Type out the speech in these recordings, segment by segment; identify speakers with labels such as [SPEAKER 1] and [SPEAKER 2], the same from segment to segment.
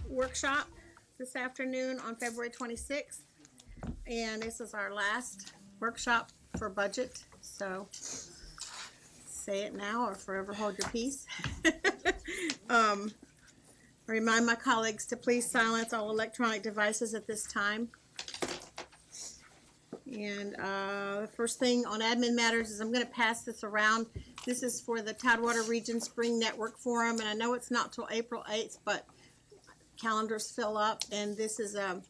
[SPEAKER 1] workshop this afternoon on February 26th. And this is our last workshop for budget. So say it now or forever hold your peace. Remind my colleagues to please silence all electronic devices at this time. And the first thing on admin matters is I'm going to pass this around. This is for the Tidewater Region Spring Network Forum, and I know it's not till April 8th, but calendars fill up. And this is an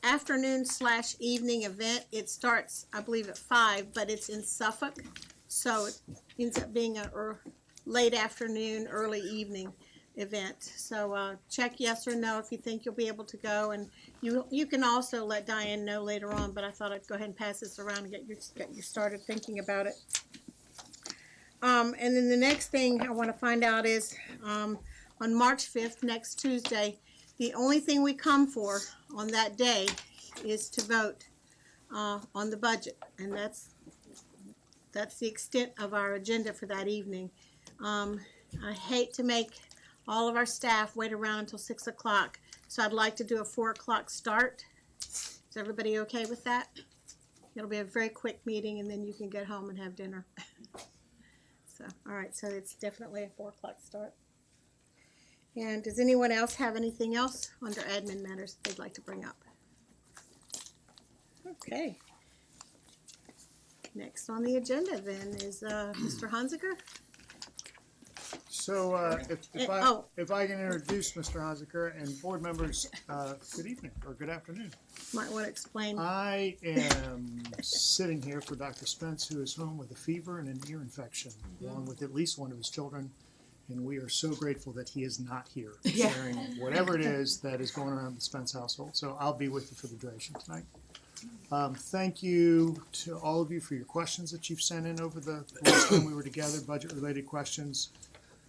[SPEAKER 1] afternoon/evening event. It starts, I believe, at 5, but it's in Suffolk, so it ends up being a late afternoon, early evening event. So check yes or no if you think you'll be able to go, and you can also let Diane know later on, but I thought I'd go ahead and pass this around and get you started thinking about it. And then the next thing I want to find out is on March 5th, next Tuesday, the only thing we come for on that day is to vote on the budget, and that's the extent of our agenda for that evening. I hate to make all of our staff wait around until 6 o'clock, so I'd like to do a 4 o'clock start. Is everybody okay with that? It'll be a very quick meeting, and then you can get home and have dinner. So, all right, so it's definitely a 4 o'clock start. And does anyone else have anything else under admin matters they'd like to bring up? Okay. Next on the agenda then is Mr. Honziker.
[SPEAKER 2] So if I can introduce Mr. Honziker and board members, good evening or good afternoon.
[SPEAKER 1] Might want to explain.
[SPEAKER 2] I am sitting here for Dr. Spence, who is home with a fever and an ear infection, along with at least one of his children. And we are so grateful that he is not here, sharing whatever it is that is going on in the Spence household. So I'll be with you for the duration tonight. Thank you to all of you for your questions that you've sent in over the last time we were together, budget-related questions.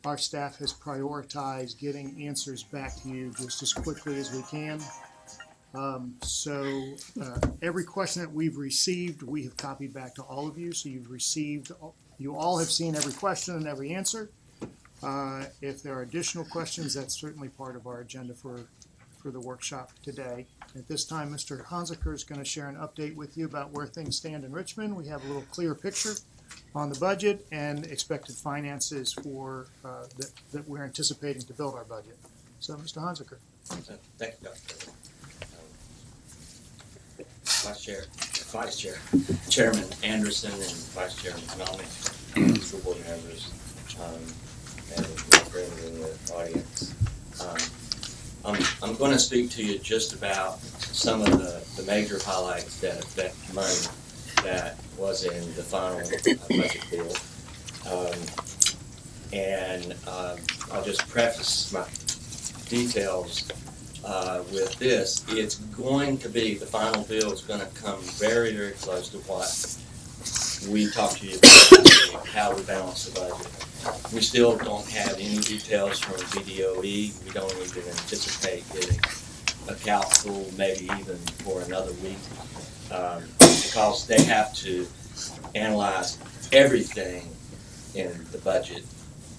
[SPEAKER 2] Our staff has prioritized getting answers back to you just as quickly as we can. Every question that we've received, we have copied back to all of you. So you all have seen every question and every answer. If there are additional questions, that's certainly part of our agenda for the workshop today. At this time, Mr. Honziker is going to share an update with you about where things stand in Richmond. We have a little clearer picture on the budget and expected finances for that we're anticipating to build our budget. So, Mr. Honziker.
[SPEAKER 3] Thank you, Dr. Vice Chair, Chairman Anderson, and Vice Chairman Konami, school board members, and friends in the audience. I'm going to speak to you just about some of the major highlights that affect money that was in the final budget bill. I'll just preface my details with this. It's going to be, the final bill is going to come very, very close to what we talked to you about, how we balance the budget. We still don't have any details from BDOE. We don't even anticipate getting a calcul, maybe even for another week, because they have to analyze everything in the budget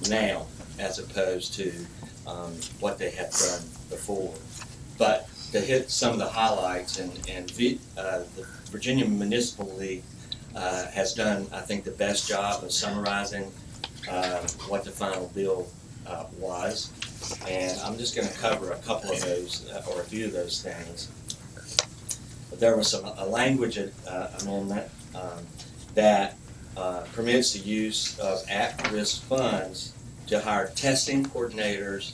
[SPEAKER 3] now as opposed to what they have done before. But to hit some of the highlights, the Virginia Municipal League has done, I think, the best job of summarizing what the final bill was, and I'm just going to cover a couple of those or a few of those things. But there was a language amendment that permits the use of at-risk funds to hire testing coordinators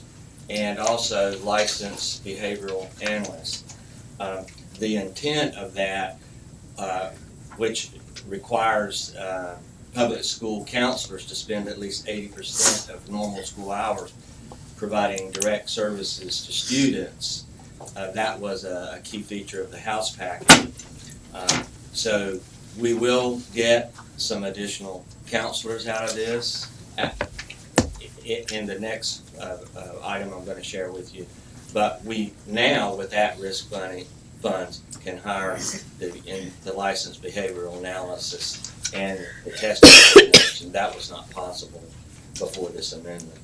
[SPEAKER 3] and also licensed behavioral analysts. The intent of that, which requires public school counselors to spend at least 80% of normal school hours providing direct services to students. That was a key feature of the House package. So we will get some additional counselors out of this in the next item I'm going to share with you. But we now, with at-risk funds, can hire the licensed behavioral analysis and the testing coordination. That was not possible before this amendment.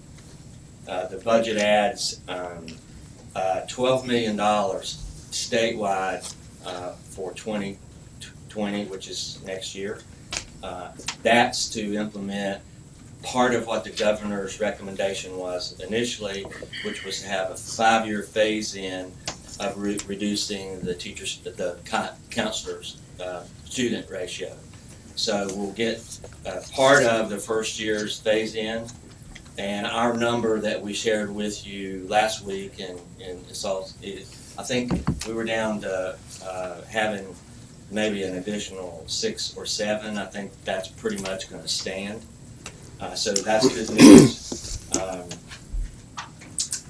[SPEAKER 3] the budget adds $12 million statewide for 2020, which is next year. That's to implement part of what the governor's recommendation was initially, which was to have a 5-year phase-in of reducing the counselors' student ratio. So we'll get part of the first year's phase-in, and our number that we shared with you last week, and I think we were down to having maybe an additional 6 or 7. I think that's pretty much going to stand. So that's good news.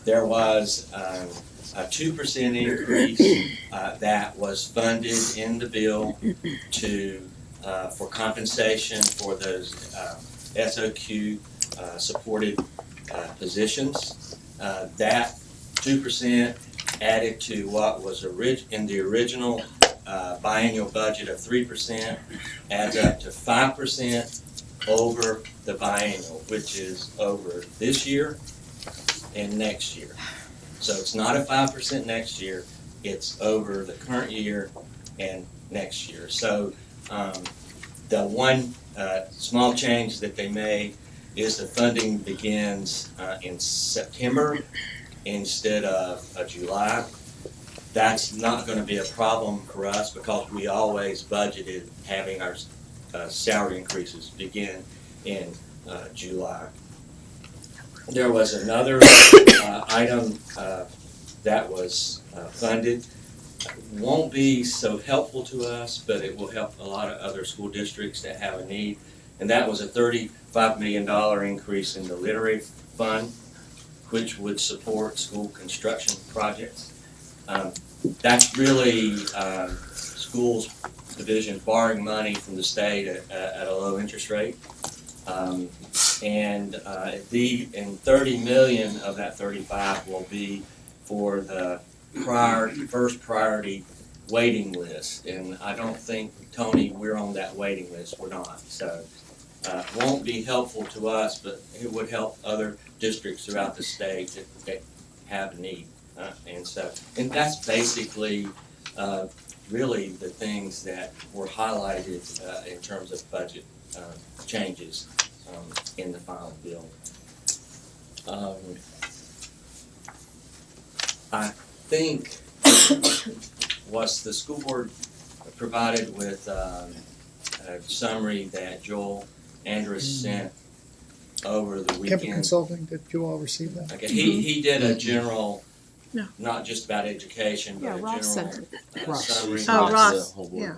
[SPEAKER 3] There was a 2% increase that was funded in the bill for compensation for those SOQ supported positions. That 2% added to what was in the original biennial budget of 3% adds up to 5% over the biennial, which is over this year and next year. So it's not a 5% next year, it's over the current year and next year. So the one small change that they made is the funding begins in September instead of July. That's not going to be a problem for us because we always budgeted having our salary increases begin in July. There was another item that was funded. Won't be so helpful to us, but it will help a lot of other school districts that have a need. And that was a $35 million increase in the literary fund, which would support school construction projects. That's really schools division borrowing money from the state at a low interest rate. And 30 million of that 35 will be for the first priority waiting list. And I don't think, Tony, we're on that waiting list. We're not. So won't be helpful to us, but it would help other districts throughout the state that have a need. And that's basically really the things that were highlighted in terms of budget changes in the final bill. I think was the school board provided with a summary that Joel Andrus sent over the weekend.
[SPEAKER 2] Kemper Consulting, did you all receive that?
[SPEAKER 3] Okay, he did a general,
[SPEAKER 1] No.
[SPEAKER 3] not just about education, but
[SPEAKER 4] Yeah,
[SPEAKER 3] a
[SPEAKER 4] Ross
[SPEAKER 3] general
[SPEAKER 4] sent
[SPEAKER 3] summary.
[SPEAKER 1] Oh, Ross,
[SPEAKER 4] Yeah.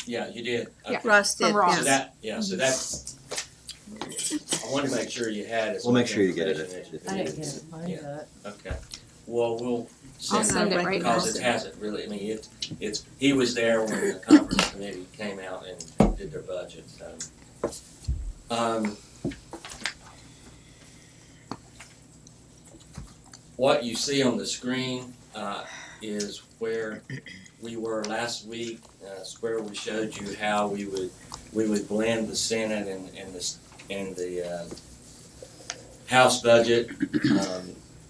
[SPEAKER 3] Yeah, you did.
[SPEAKER 4] Yeah.
[SPEAKER 3] Okay.
[SPEAKER 1] Ross did,
[SPEAKER 4] From Ross.
[SPEAKER 1] yes.
[SPEAKER 3] So that's, I wanted to make sure you had it.
[SPEAKER 5] We'll make sure you get it.
[SPEAKER 4] I didn't get it. Mine
[SPEAKER 3] Yeah.
[SPEAKER 4] got it.
[SPEAKER 3] Okay, well, we'll
[SPEAKER 4] I'll
[SPEAKER 3] send
[SPEAKER 4] send
[SPEAKER 3] it,
[SPEAKER 4] it right now.
[SPEAKER 3] because it hasn't really, I mean, it's, he was there when the conference committee came out and did their budget, so. What you see on the screen, is where we were last week, where we showed you how we would blend the Senate and the House budget,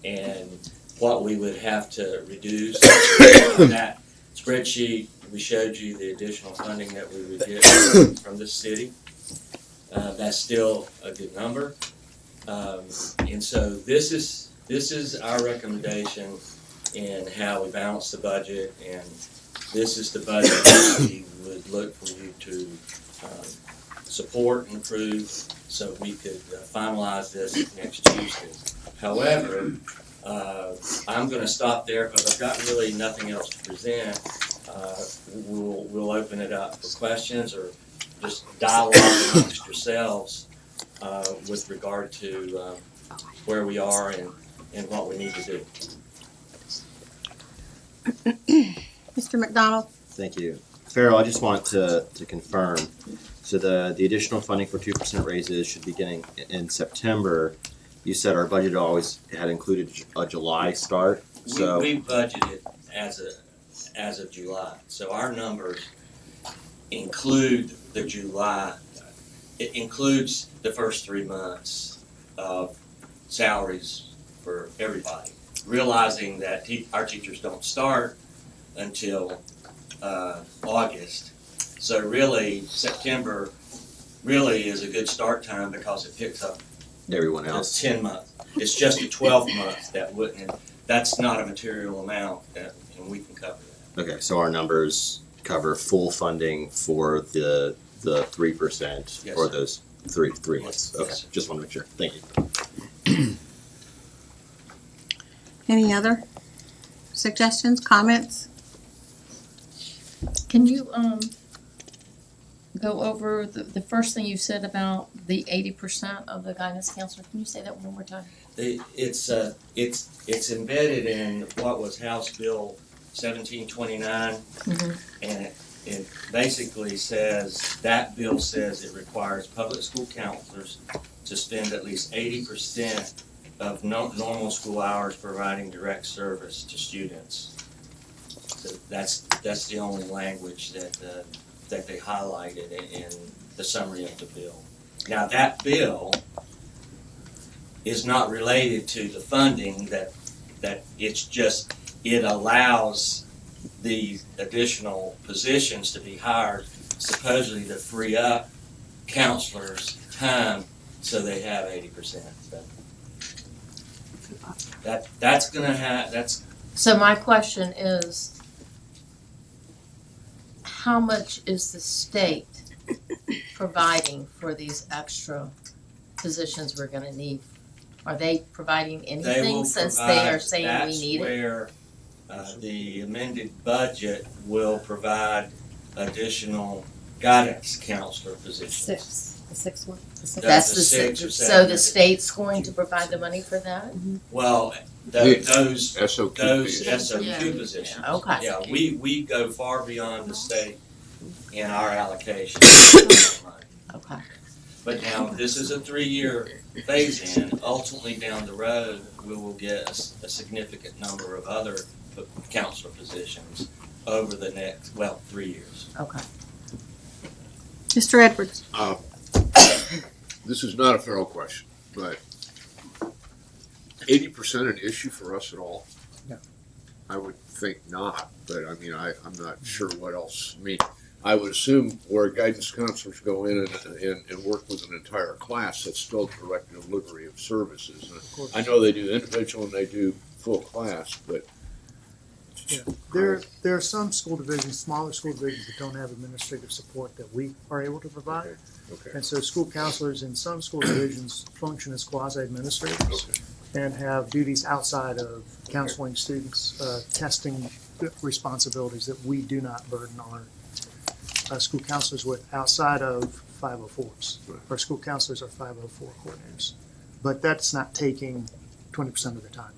[SPEAKER 3] and what we would have to reduce. On that spreadsheet, we showed you the additional funding that we would get from the city. That's still a good number. And so this is our recommendation in how we balance the budget, and this is the budget that we would look for you to support and approve so we could finalize this next Tuesday. However, I'm going to stop there because I've got really nothing else to present. We'll open it up for questions or just dialogue amongst yourselves with regard to where we are and what we need to do.
[SPEAKER 1] Mr. McDonald?
[SPEAKER 5] Thank you. Farrell, I just want to confirm, so the additional funding for 2% raises should be beginning in September. You said our budget always had included a July start, so.
[SPEAKER 3] We budgeted as of July, so our numbers include the July, it includes the first 3 months of salaries for everybody, realizing that our teachers don't start until August. So really, September really is a good start time because it picks up
[SPEAKER 5] Everyone
[SPEAKER 3] the
[SPEAKER 5] else.
[SPEAKER 3] 10 month. It's just the 12 month that wouldn't, and that's not a material amount, and we can cover that.
[SPEAKER 5] Okay, so our numbers cover full funding for the 3%
[SPEAKER 3] Yes,
[SPEAKER 5] for
[SPEAKER 3] sir.
[SPEAKER 5] those three
[SPEAKER 3] Yes,
[SPEAKER 5] months.
[SPEAKER 3] yes,
[SPEAKER 5] Okay,
[SPEAKER 3] sir.
[SPEAKER 5] just want to make sure. Thank you.
[SPEAKER 1] Any other suggestions, comments?
[SPEAKER 4] Can you, go over the first thing you said about the 80% of the guidance counselor? Can you say that one more time?
[SPEAKER 3] It's embedded in what was House Bill 1729,
[SPEAKER 4] Mhm.
[SPEAKER 3] and it basically says, that bill says it requires public school counselors to spend at least 80% of normal school hours providing direct service to students. So that's the only language that they highlighted in the summary of the bill. Now, that bill is not related to the funding, that it's just, it allows the additional positions to be hired, supposedly to free up counselors' time so they have 80%. That's gonna that's,
[SPEAKER 4] So my question is, how much is the state providing for these extra positions we're gonna need? Are they providing
[SPEAKER 3] they
[SPEAKER 4] anything
[SPEAKER 3] will
[SPEAKER 4] since they
[SPEAKER 3] provide,
[SPEAKER 4] are saying we need it?
[SPEAKER 3] that's where, the amended budget will provide additional guidance counselor positions.
[SPEAKER 6] The sixth one.
[SPEAKER 4] That's
[SPEAKER 3] the
[SPEAKER 4] the,
[SPEAKER 3] six or
[SPEAKER 4] so
[SPEAKER 3] seven.
[SPEAKER 4] the state's going to provide the money for that?
[SPEAKER 3] Well,
[SPEAKER 7] The
[SPEAKER 3] those
[SPEAKER 7] SOQ.
[SPEAKER 3] those
[SPEAKER 7] positions.
[SPEAKER 3] SOQ
[SPEAKER 4] Yeah.
[SPEAKER 3] positions.
[SPEAKER 4] Okay.
[SPEAKER 3] Yeah, we go far beyond the state in our allocation.
[SPEAKER 4] Okay.
[SPEAKER 3] But now, this is a 3-year phase-in. Ultimately, down the road, we will get a significant number of other counselor positions over the next, 3 years.
[SPEAKER 4] Okay.
[SPEAKER 1] Mr. Edwards?
[SPEAKER 7] This is not a federal question, but 80% an issue for us at all?
[SPEAKER 2] No.
[SPEAKER 7] I would think not, but I mean, I'm not sure what else. I mean, I would assume where guidance counselors go in and work with an entire class, that's still direct delivery of services. And I know they do individual and they do full class, but
[SPEAKER 2] Yeah, there are some school divisions, smaller school divisions that don't have administrative support that we are able to provide.
[SPEAKER 7] okay.
[SPEAKER 2] And so school counselors in some school divisions function as quasi-administrators and have duties outside of counseling students, testing responsibilities that we do not burden our school counselors with outside of 504s.
[SPEAKER 7] Right.
[SPEAKER 2] Our school counselors are 504 coordinators, but that's not taking 20% of the time.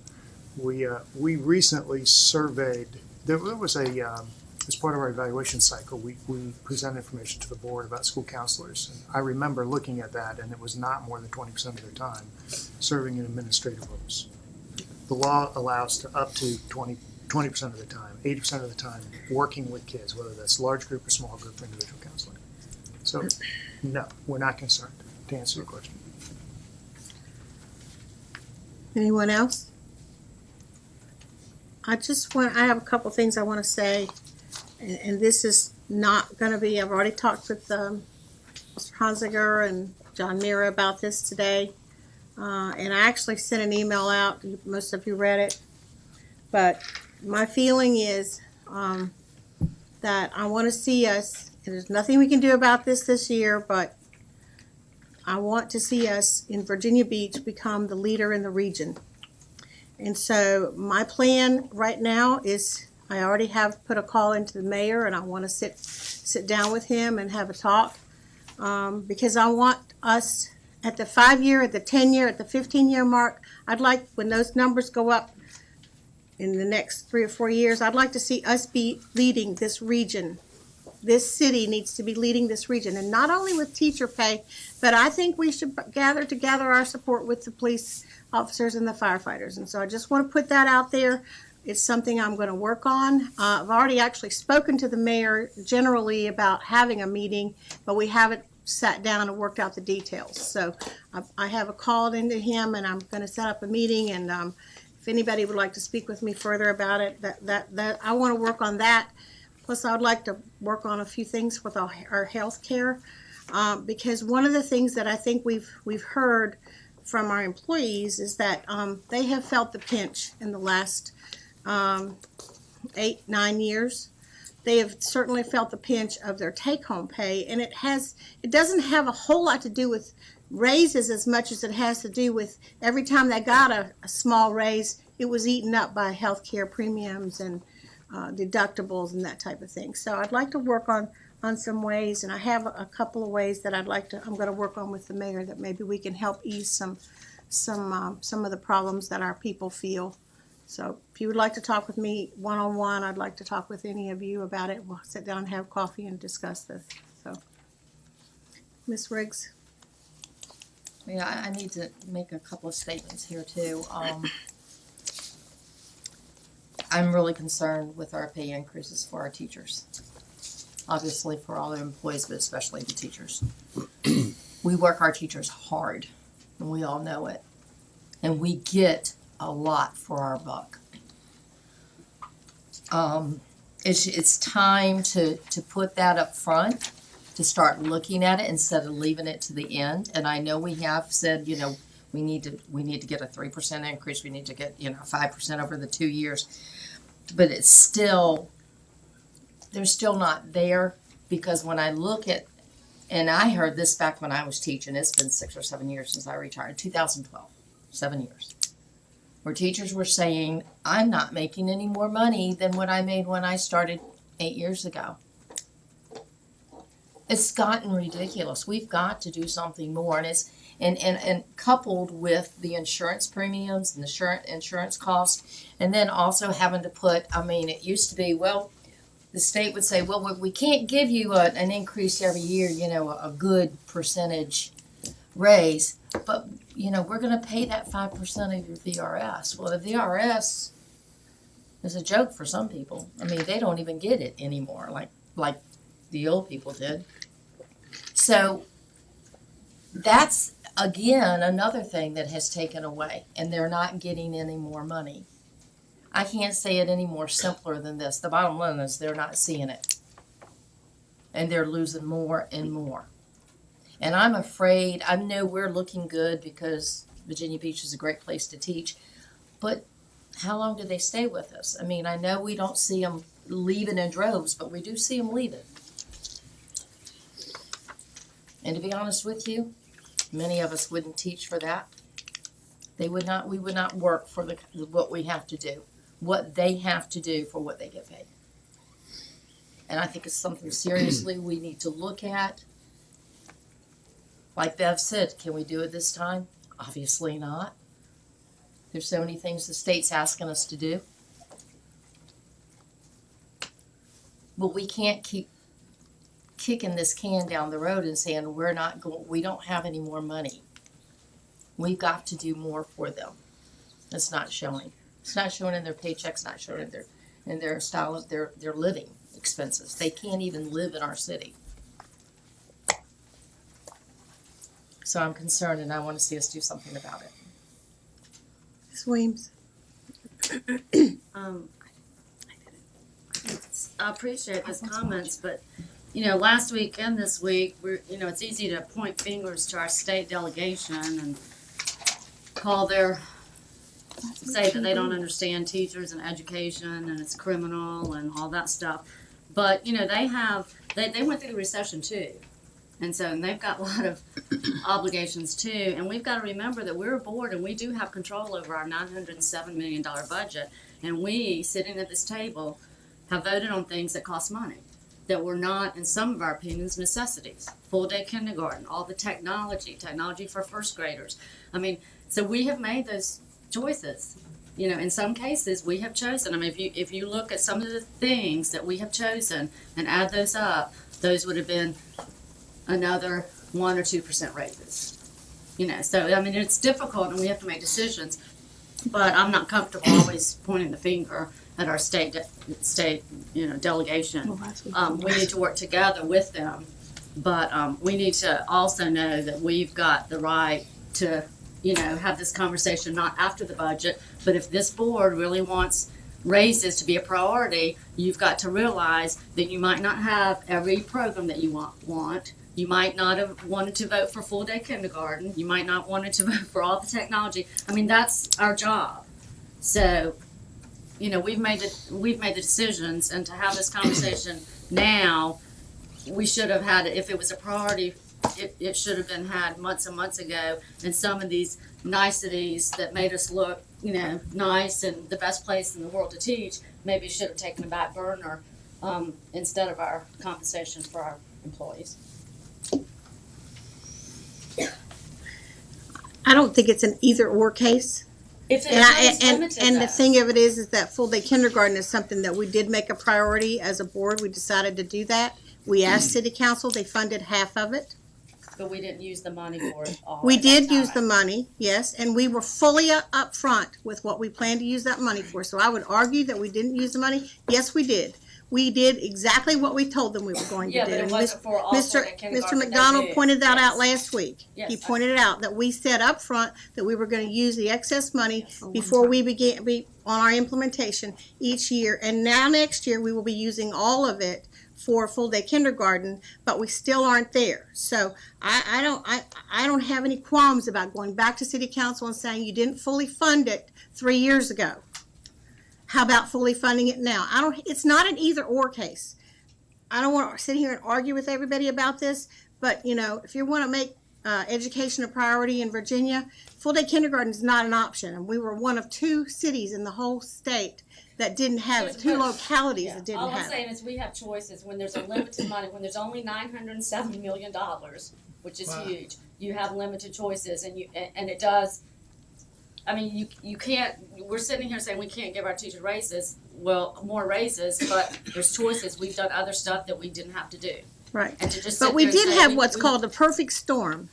[SPEAKER 2] We recently surveyed, there was as part of our evaluation cycle, we presented information to the board about school counselors. And I remember looking at that, and it was not more than 20% of their time serving in administrative roles. The law allows to up to 20% of the time, 80% of the time working with kids, whether that's large group or small group or individual counseling. So, no, we're not concerned, to answer your question.
[SPEAKER 1] Anyone else? I have a couple things I want to say, and this is not going to be, I've already talked with Mr. Honziger and John Mira about this today. And I actually sent an email out, most of you read it. But my feeling is that I want to see us, and there's nothing we can do about this year, but I want to see us in Virginia Beach become the leader in the region. And so my plan right now is, I already have put a call into the mayor, and I want to sit down with him and have a talk, because I want us at the 5-year, at the 10-year, at the 15-year mark. I'd like, when those numbers go up in the next 3 or 4 years, I'd like to see us be leading this region. This city needs to be leading this region, and not only with teacher pay, but I think we should gather together our support with the police officers and the firefighters. And so I just want to put that out there. It's something I'm going to work on. I've already actually spoken to the mayor generally about having a meeting, but we haven't sat down and worked out the details. So I have a call into him, and I'm going to set up a meeting, and if anybody would like to speak with me further about it, that I want to work on that. Plus, I would like to work on a few things with our health care, because one of the things that I think we've heard from our employees is that they have felt the pinch in the last 8-9 years. They have certainly felt the pinch of their take-home pay, and it doesn't have a whole lot to do with raises as much as it has to do with every time they got a small raise, it was eaten up by health care premiums and deductibles and that type of thing. So I'd like to work on some ways, and I have a couple of ways that I'm going to work on with the mayor, that maybe we can help ease some of the problems that our people feel. So if you would like to talk with me one-on-one, I'd like to talk with any of you about it. We'll sit down and have coffee and discuss this. So, Ms. Riggs?
[SPEAKER 4] Yeah, I need to make a couple of statements here too. I'm really concerned with our pay increases for our teachers. Obviously for all the employees, but especially the teachers. We work our teachers hard, and we all know it. And we get a lot for our buck. It's time to put that up front, to start looking at it instead of leaving it to the end. And I know we have said, we need to get a 3% increase. We need to get 5% over the 2 years, but it's still, they're still not there, because when I look at, and I heard this back when I was teaching, it's been 6 or 7 years since I retired, 2012, 7 years, where teachers were saying, I'm not making any more money than what I made when I started 8 years ago. It's gotten ridiculous. We've got to do something more, and it's and coupled with the insurance premiums and the insurance costs, and then also having to put, it used to be, well, the state would say, well, we can't give you an increase every year, a good percentage raise, but, we're going to pay that 5% of your VRS. Well, the VRS is a joke for some people. They don't even get it anymore, like the old people did. So that's, again, another thing that has taken away, and they're not getting any more money. I can't say it any more simpler than this. The bottom line is they're not seeing it. And they're losing more and more. And I'm afraid, I know we're looking good because Virginia Beach is a great place to teach, but how long do they stay with us? I know we don't see them leaving in droves, but we do see them leaving. And to be honest with you, many of us wouldn't teach for that. We would not work for what we have to do, what they have to do for what they get paid. And I think it's something seriously we need to look at. Like Bev said, can we do it this time? Obviously not. There's so many things the state's asking us to do. But we can't keep kicking this can down the road and saying we don't have any more money. We've got to do more for them. It's not showing. It's not showing in their paychecks, not showing in their style of their living expenses. They can't even live in our city. So I'm concerned, and I want to see us do something about it.
[SPEAKER 1] Ms. Williams?
[SPEAKER 6] I appreciate those comments, but last week and this week, it's easy to point fingers to our state delegation and say that they don't understand teachers and education and it's criminal and all that stuff. But they went through the recession too, and they've got a lot of obligations too. And we've got to remember that we're a board and we do have control over our $907 million budget. And we, sitting at this table, have voted on things that cost money, that were not, in some of our opinions, necessities. Full day kindergarten, all the technology for first graders. So we have made those choices. In some cases we have chosen. If you look at some of the things that we have chosen and add those up, those would have been another 1 or 2% raises. So it's difficult and we have to make decisions. But I'm not comfortable always pointing the finger at our state delegation. We need to work together with them, But we need to also know that we've got the right to, have this conversation not after the budget, but if this board really wants raises to be a priority, you've got to realize that you might not have every program that you want. You might not have wanted to vote for full day kindergarten. You might not wanted to vote for all the technology. I mean, that's our job. So, we've made the decisions, and to have this conversation now, we should have had it. If it was a priority, it should have been had months and months ago. And some of these niceties that made us look, nice and the best place in the world to teach, maybe should have taken a back burner instead of our compensation for our employees.
[SPEAKER 1] I don't think it's an either or case.
[SPEAKER 6] If it
[SPEAKER 1] And,
[SPEAKER 6] is
[SPEAKER 1] and
[SPEAKER 6] limited,
[SPEAKER 1] the
[SPEAKER 6] though.
[SPEAKER 1] thing of it is that full day kindergarten is something that we did make a priority as a board. We decided to do that. We asked city council, they funded half of it.
[SPEAKER 6] But we didn't use the money for it all.
[SPEAKER 1] We
[SPEAKER 6] at that
[SPEAKER 1] did use the
[SPEAKER 6] time.
[SPEAKER 1] money, yes, and we were fully upfront with what we planned to use that money for. So I would argue that we didn't use the money. Yes, we did. We did exactly what we told them we were going to
[SPEAKER 6] Yeah,
[SPEAKER 1] do.
[SPEAKER 6] but it
[SPEAKER 1] And
[SPEAKER 6] wasn't for all
[SPEAKER 1] Mr.
[SPEAKER 6] sort of kindergarten
[SPEAKER 1] Mr.
[SPEAKER 6] that they
[SPEAKER 1] McDonald
[SPEAKER 6] did.
[SPEAKER 1] pointed that out
[SPEAKER 6] Yes.
[SPEAKER 1] last week.
[SPEAKER 6] Yes.
[SPEAKER 1] He pointed it out that we said up front that we were gonna use the excess money before we began, on our implementation each year. And now next year, we will be using all of it for full day kindergarten, but we still aren't there. So I don't have any qualms about going back to city council and saying you didn't fully fund it 3 years ago. How about fully funding it now? It's not an either or case. I don't want to sit here and argue with everybody about this, but if you want to make education a priority in Virginia, full day kindergarten is not an option. And we were one of 2 cities in the whole state that didn't have it, 2 localities that didn't
[SPEAKER 6] All I'm
[SPEAKER 1] have it.
[SPEAKER 6] saying is we have choices when there's a limited money, when there's only $970 million, which is
[SPEAKER 2] Wow.
[SPEAKER 6] huge. You have limited choices, and it does. I mean, you can't. We're sitting here saying we can't give our teachers raises. Well, more raises, but there's choices. We've done other stuff that we didn't have to do.
[SPEAKER 1] Right.
[SPEAKER 6] And to just
[SPEAKER 1] But
[SPEAKER 6] sit
[SPEAKER 1] we
[SPEAKER 6] there and
[SPEAKER 1] did
[SPEAKER 6] say
[SPEAKER 1] have
[SPEAKER 6] we-
[SPEAKER 1] what's
[SPEAKER 6] we-
[SPEAKER 1] called the perfect storm,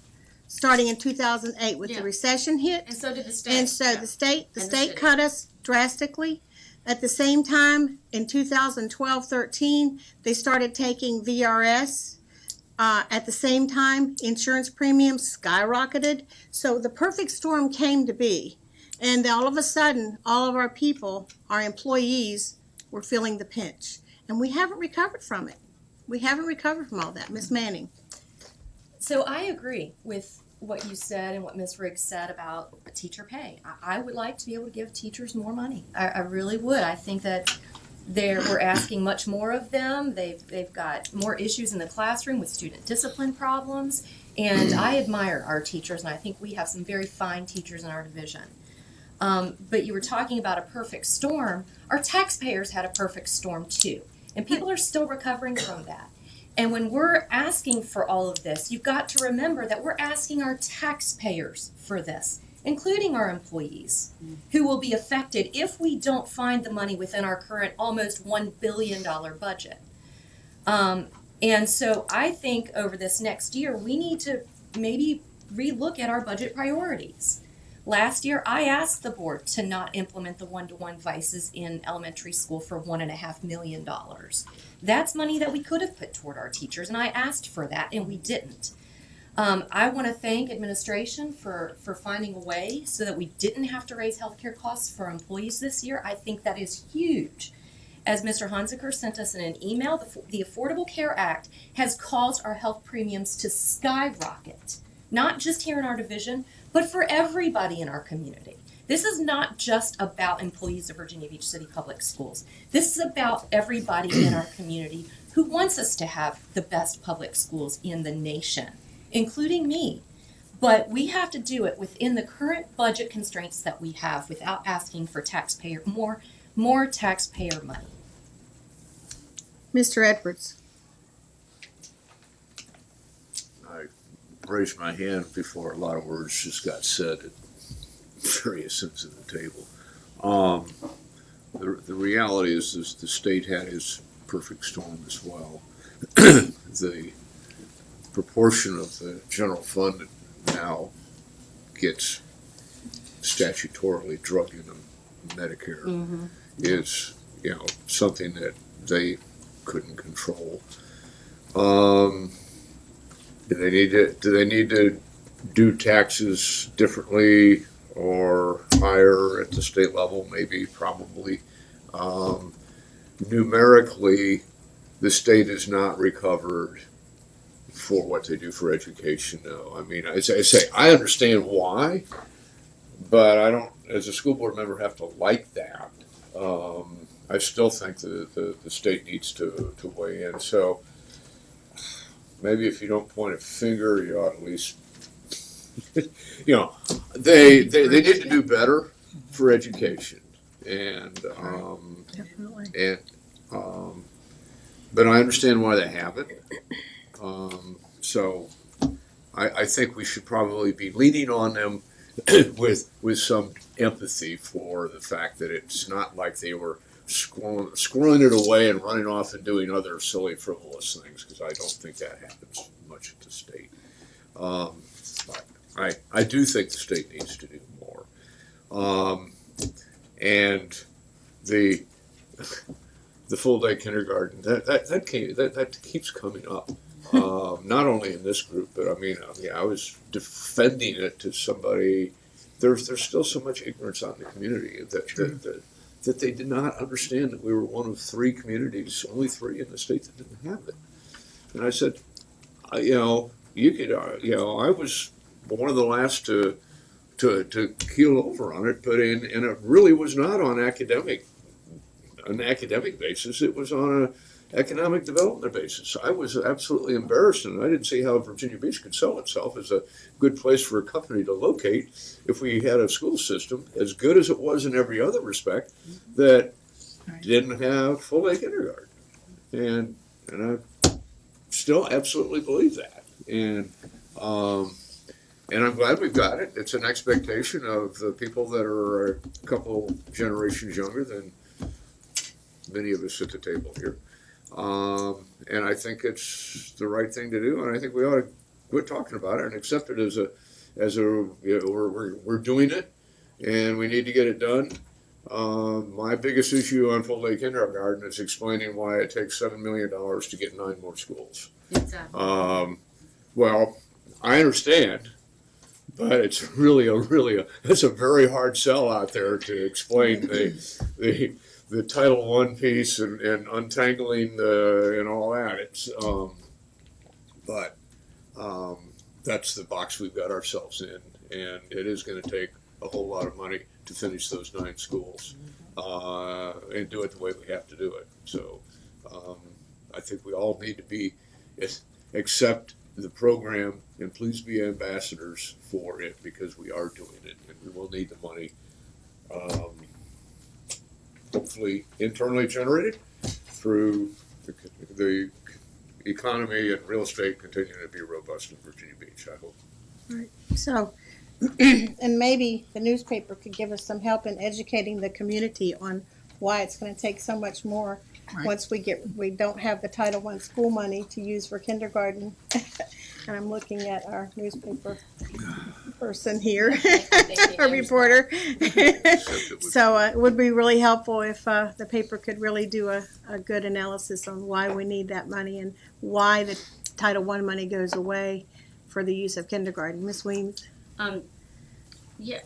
[SPEAKER 1] starting in 2008 with
[SPEAKER 6] Yeah.
[SPEAKER 1] the recession hit.
[SPEAKER 6] and so did the state.
[SPEAKER 1] And so
[SPEAKER 6] Yeah.
[SPEAKER 1] the state
[SPEAKER 6] And the city.
[SPEAKER 1] cut us drastically. At the same time, in 2012-13, they started taking VRS. At the same time, insurance premiums skyrocketed. So the perfect storm came to be. And all of a sudden, all of our people, our employees, were feeling the pinch. And we haven't recovered from it. We haven't recovered from all that. Miss Manning.
[SPEAKER 4] So I agree with what you said and what Ms. Riggs said about teacher pay. I would like to be able to give teachers more money. I really would. I think that we're asking much more of them. They've got more issues in the classroom with student discipline problems. And I admire our teachers, and I think we have some very fine teachers in our division. But you were talking about a perfect storm. Our taxpayers had a perfect storm too. And people are still recovering from that. And when we're asking for all of this, you've got to remember that we're asking our taxpayers for this, including our employees, who will be affected if we don't find the money within our current almost $1 billion budget. And so I think over this next year, we need to maybe relook at our budget priorities. Last year, I asked the board to not implement the one-to-one vices in elementary school for $1.5 million. That's money that we could have put toward our teachers, and I asked for that, and we didn't. I want to thank administration for finding a way so that we didn't have to raise healthcare costs for employees this year. I think that is huge. As Mr. Hunziker sent us in an email, the Affordable Care Act has caused our health premiums to skyrocket, not just here in our division, but for everybody in our community. This is not just about employees of Virginia Beach City Public Schools. This is about everybody in our community who wants us to have the best public schools in the nation, including me. But we have to do it within the current budget constraints that we have without asking for more taxpayer money.
[SPEAKER 1] Mr. Edwards.
[SPEAKER 7] I raised my hand before a lot of words just got said at various ends of the table. The reality is the state had its perfect storm as well. The proportion of the general fund that now gets statutorily drug into Medicare is, something that they couldn't control. Do they need to do taxes differently or higher at the state level? Maybe, probably. Numerically, the state is not recovered for what they do for education. No, I mean, I say I understand why, but I don't, as a school board member, have to like that. I still think the state needs to weigh in. So maybe if you don't point a finger, you ought at least, you know, they need to do better for education, and
[SPEAKER 1] Definitely.
[SPEAKER 7] and but I understand why they haven't. So I think we should probably be leaning on them with some empathy for the fact that it's not like they were squirreling it away and running off and doing other silly, frivolous things, because I don't think that happens much at the state. But I do think the state needs to do more. And the full day kindergarten, that keeps coming up. Not only in this group, but I mean, I was defending it to somebody. There's still so much ignorance out in the community that they did not understand that we were one of 3 communities, only 3 in the state that didn't have it. And I said, you could, I was one of the last to keel over on it, but and it really was not on an academic basis. It was on a economic development basis. I was absolutely embarrassed, and I didn't see how Virginia Beach could sell itself as a good place for a company to locate if we had a school system as good as it was in every other respect that didn't have full day kindergarten. And I still absolutely believe that. And I'm glad we've got it. It's an expectation of the people that are a couple generations younger than many of us at the table here. And I think it's the right thing to do, and I think we ought to quit talking about it and accept it as we're doing it, and we need to get it done. My biggest issue on full day kindergarten is explaining why it takes $7 million to get 9 more schools.
[SPEAKER 6] Exactly.
[SPEAKER 7] Well, I understand, but it's it's a very hard sell out there to explain the Title I piece and untangling and all that. It's but that's the box we've got ourselves in, and it is going to take a whole lot of money to finish those 9 schools and do it the way we have to do it. So I think we all need to accept the program and please be ambassadors for it, because we are doing it and we will need the money. Hopefully internally generated through the economy and real estate continuing to be robust in Virginia Beach, I hope.
[SPEAKER 1] Right. So, and maybe the newspaper could give us some help in educating the community on why it's going to take so much more once we don't have the Title I school money to use for kindergarten. And I'm looking at our newspaper person here, our reporter. So it would be really helpful if the paper could really do a good analysis on why we need that money and why the Title I money goes away for the use of kindergarten. Ms. Weems?
[SPEAKER 6] Yeah,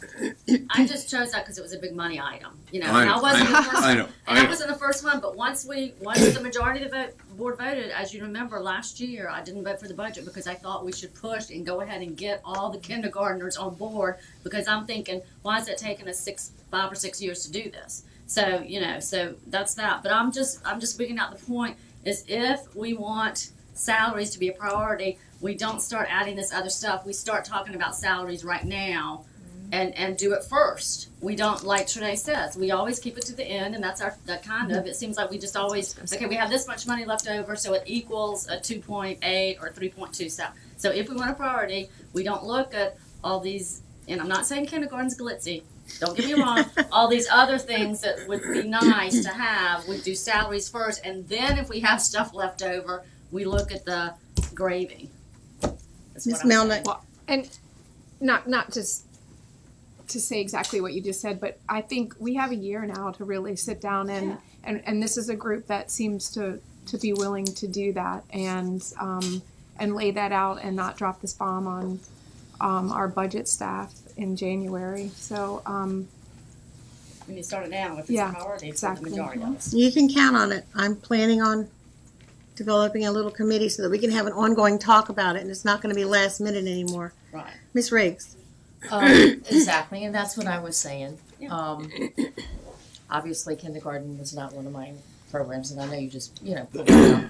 [SPEAKER 6] I just chose that because it was a big money item, and I wasn't the first. I wasn't the first one, but once the majority of the board voted, as you remember last year, I didn't vote for the budget because I thought we should push and go ahead and get all the kindergartners on board, because I'm thinking, why is it taking us 5 or 6 years to do this? So so that's that. But I'm just bringing out the point is, if we want salaries to be a priority, we don't start adding this other stuff. We start talking about salaries right now. And do it first. We don't, like Trinae says, we always keep it to the end, and that's that kind of, it seems like we just always, okay, we have this much money left over, so it equals a 2.8 or 3.2. So if we want a priority, we don't look at all these, and I'm not saying kindergarten's glitzy, don't get me wrong, all these other things that would be nice to have, we do salaries first, and then if we have stuff left over, we look at the gravy.
[SPEAKER 1] Ms. Melnick?
[SPEAKER 8] Well, and not just to say exactly what you just said, but I think we have a year now to really sit down and this is a group that seems to be willing to do that, and and lay that out and not drop this bomb on our budget staff in January. So
[SPEAKER 6] When you start it now, if it's
[SPEAKER 8] Yeah,
[SPEAKER 6] a priority for
[SPEAKER 8] exactly.
[SPEAKER 6] the majority of us.
[SPEAKER 1] You can count on it. I'm planning on developing a little committee so that we can have an ongoing talk about it, and it's not gonna be last minute anymore.
[SPEAKER 6] Right.
[SPEAKER 1] Ms. Riggs?
[SPEAKER 4] Exactly, and that's what I was saying.
[SPEAKER 6] Yeah.
[SPEAKER 4] Obviously kindergarten was not one of my programs, and I know you just, pulled it out.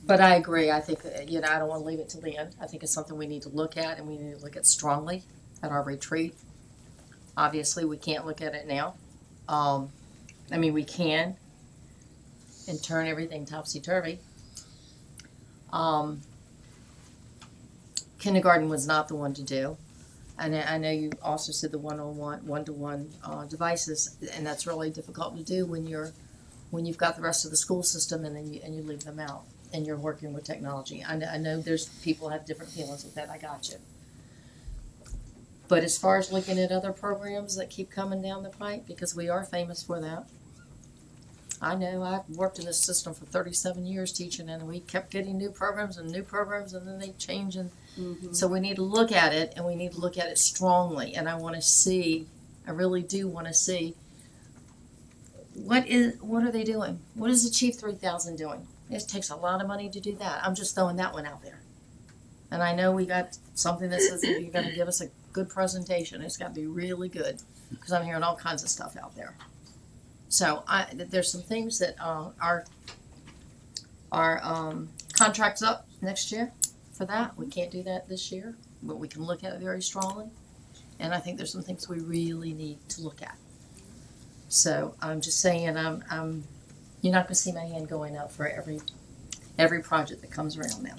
[SPEAKER 4] But I agree, I think, I don't wanna leave it to the end. I think it's something we need to look at, and we need to look at strongly at our retreat. Obviously, we can't look at it now. We can and turn everything topsy-turvy. Kindergarten was not the one to do. And I know you also said the one-to-one devices, and that's really difficult to do when you've got the rest of the school system and then you leave them out and you're working with technology. I know there's people have different feelings with that. I got you. But as far as looking at other programs that keep coming down the pipe, because we are famous for that. I know I've worked in this system for 37 years teaching, and we kept getting new programs, and then they change, and so we need to look at it, and we need to look at it strongly. And I really do want to see what are they doing? What is the Chief 3000 doing? It takes a lot of money to do that. I'm just throwing that one out there. And I know we got something that says that you're going to give us a good presentation. It's got to be really good, because I'm hearing all kinds of stuff out there. So there's some things that our contract's up next year for that. We can't do that this year, but we can look at it very strongly. And I think there's some things we really need to look at. So I'm just saying, you're not going to see my hand going up for every project that comes around now.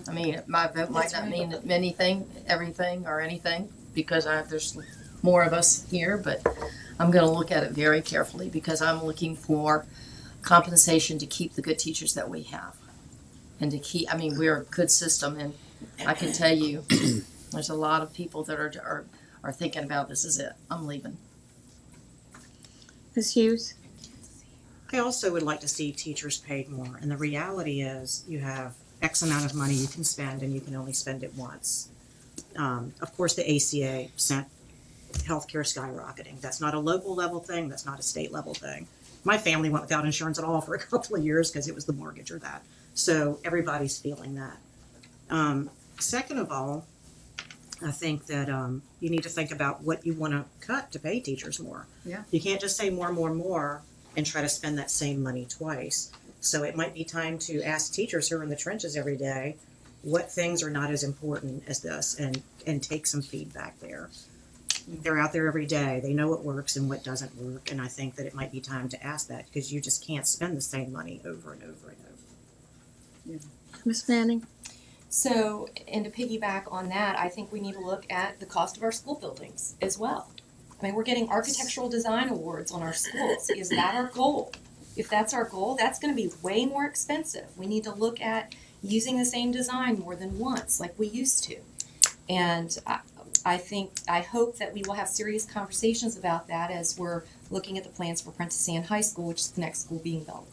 [SPEAKER 4] I mean, my vote might not mean everything or anything, because there's more of us here, but I'm going to look at it very carefully, because I'm looking for compensation to keep the good teachers that we have. And we're a good system, and I can tell you, there's a lot of people that are thinking about, this is it, I'm leaving.
[SPEAKER 1] Ms. Hughes?
[SPEAKER 9] I also would like to see teachers paid more, and the reality is you have X amount of money you can spend and you can only spend it once. Of course, the ACA sent healthcare skyrocketing. That's not a local level thing, that's not a state level thing. My family went without insurance at all for a couple of years because it was the mortgage or that. So everybody's feeling that. Second of all, I think that you need to think about what you want to cut to pay teachers more.
[SPEAKER 6] Yeah.
[SPEAKER 9] You can't just say more and try to spend that same money twice. So it might be time to ask teachers who are in the trenches every day what things are not as important as this, and take some feedback there. They're out there every day. They know what works and what doesn't work. And I think that it might be time to ask that, because you just can't spend the same money over and over and over.
[SPEAKER 1] Ms. Manning?
[SPEAKER 10] So, and to piggyback on that, I think we need to look at the cost of our school buildings as well. I mean, we're getting architectural design awards on our schools. Is that our goal? If that's our goal, that's going to be way more expensive. We need to look at using the same design more than once, like we used to. And I hope that we will have serious conversations about that as we're looking at the plans for Princess Anne High School, which is the next school being built.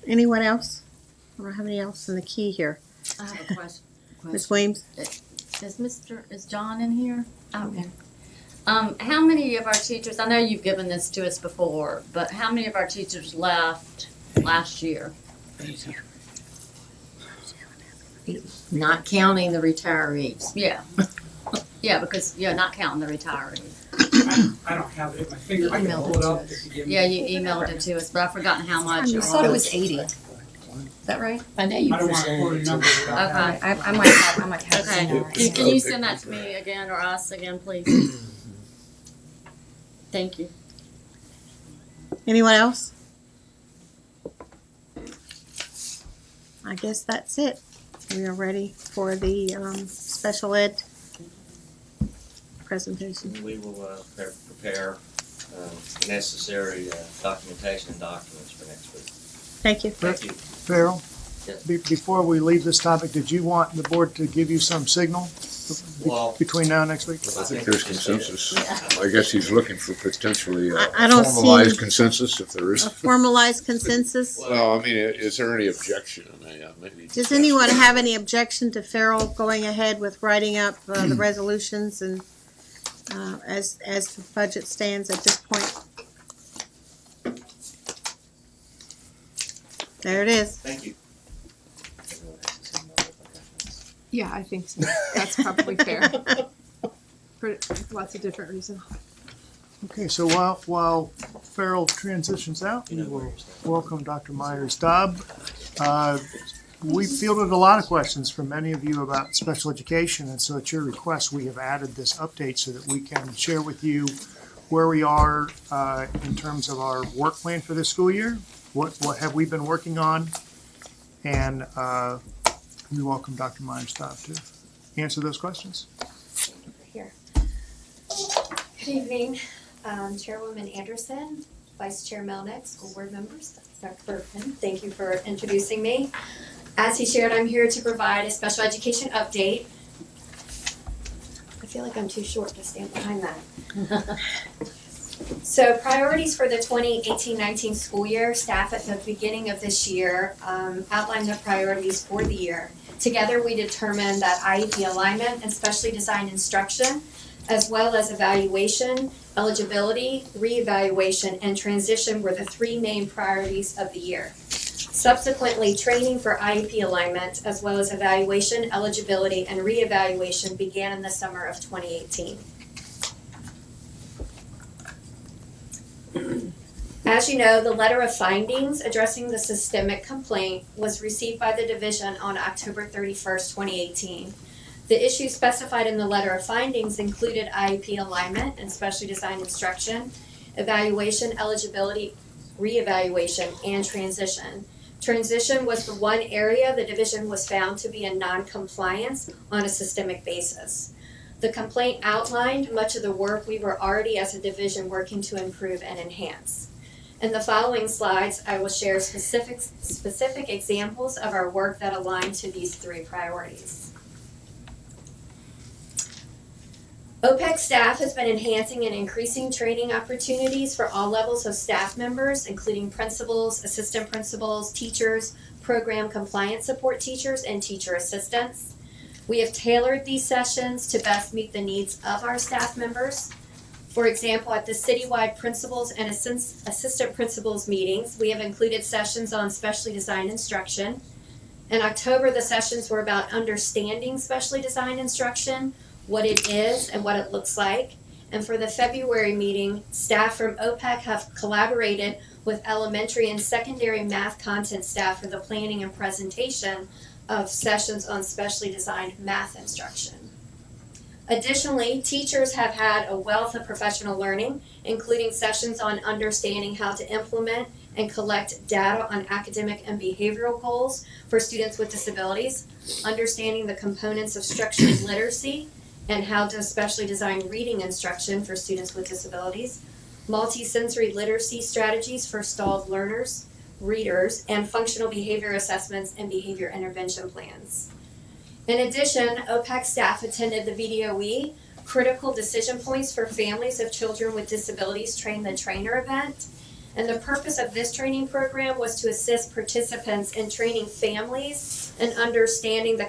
[SPEAKER 1] Anyone else? I don't have any else in the key here.
[SPEAKER 6] I have a question.
[SPEAKER 1] Ms. Williams?
[SPEAKER 6] Is John in here? Okay. How many of our teachers, I know you've given this to us before, but how many of our teachers left last year?
[SPEAKER 4] Not counting the retirees.
[SPEAKER 6] Yeah. Yeah, because, not counting the retirees.
[SPEAKER 11] I don't have it at my finger. I can pull it up if you give me.
[SPEAKER 6] Yeah, you emailed it to us, but I've forgotten how much.
[SPEAKER 10] You thought it was 80. Is that right?
[SPEAKER 4] I know you
[SPEAKER 11] I don't want to quote a number without having
[SPEAKER 6] Okay.
[SPEAKER 11] it.
[SPEAKER 10] I might have
[SPEAKER 6] Okay.
[SPEAKER 10] some more.
[SPEAKER 6] Can you send that to me again, or us again, please? Thank you.
[SPEAKER 1] Anyone else? I guess that's it. We are ready for the special ed presentation.
[SPEAKER 3] We will prepare necessary documentation and documents for next week.
[SPEAKER 1] Thank you.
[SPEAKER 3] Thank you.
[SPEAKER 2] Farrell,
[SPEAKER 3] Yes.
[SPEAKER 2] before we leave this topic, did you want the board to give you some signal
[SPEAKER 3] Well,
[SPEAKER 2] between now and next week?
[SPEAKER 7] I think there's consensus. I guess he's looking for potentially
[SPEAKER 1] I don't see
[SPEAKER 7] formalized consensus if there
[SPEAKER 1] a
[SPEAKER 7] is.
[SPEAKER 1] formalized consensus.
[SPEAKER 7] Well, I mean, is there any objection? Maybe
[SPEAKER 1] Does anyone have any objection to Farrell going ahead with writing up the resolutions and as the budget stands at this point? There it is.
[SPEAKER 3] thank you.
[SPEAKER 8] Yeah, I think so. That's probably fair. For lots of different reasons.
[SPEAKER 2] Okay, so while Farrell transitions out, we will welcome Dr. Myers-Dobb. We fielded a lot of questions from many of you about special education, and so at your request, we have added this update so that we can share with you where we are in terms of our work plan for this school year, what have we been working on, and we welcome Dr. Myers-Dobb to answer those questions.
[SPEAKER 12] Here. Good evening, Chairwoman Anderson, Vice Chair Melnick, school board members, Dr. Bergman. Thank you for introducing me. As he shared, I'm here to provide a special education update. I feel like I'm too short to stand behind that. So priorities for the 2018-19 school year, staff at the beginning of this year outlined the priorities for the year. Together, we determined that IEP alignment and specially designed instruction, as well as evaluation, eligibility, reevaluation, and transition were the three main priorities of the year. Subsequently, training for IEP alignment, as well as evaluation, eligibility, and reevaluation began in the summer of 2018. As you know, the letter of findings addressing the systemic complaint was received by the division on October 31st, 2018. The issues specified in the letter of findings included IEP alignment and specially designed instruction, evaluation, eligibility, reevaluation, and transition. Transition was the one area the division was found to be in non-compliance on a systemic basis. The complaint outlined much of the work we were already as a division working to improve and enhance. In the following slides, I will share specific examples of our work that align to these three priorities. OPEC staff has been enhancing and increasing training opportunities for all levels of staff members, including principals, assistant principals, teachers, program compliance support teachers, and teacher assistants. We have tailored these sessions to best meet the needs of our staff members. For example, at the citywide principals and assistant principals meetings, we have included sessions on specially designed instruction. In October, the sessions were about understanding specially designed instruction, what it is and what it looks like. And for the February meeting, staff from OPEC have collaborated with elementary and secondary math content staff for the planning and presentation of sessions on specially designed math instruction. Additionally, teachers have had a wealth of professional learning, including sessions on understanding how to implement and collect data on academic and behavioral goals for students with disabilities, understanding the components of structured literacy, and how to specially design reading instruction for students with disabilities, multisensory literacy strategies for stalled learners, readers, and functional behavior assessments and behavior intervention plans. In addition, OPEC staff attended the VDOE Critical Decision Points for Families of Children with Disabilities Train the Trainer event. And the purpose of this training program was to assist participants in training families and understanding the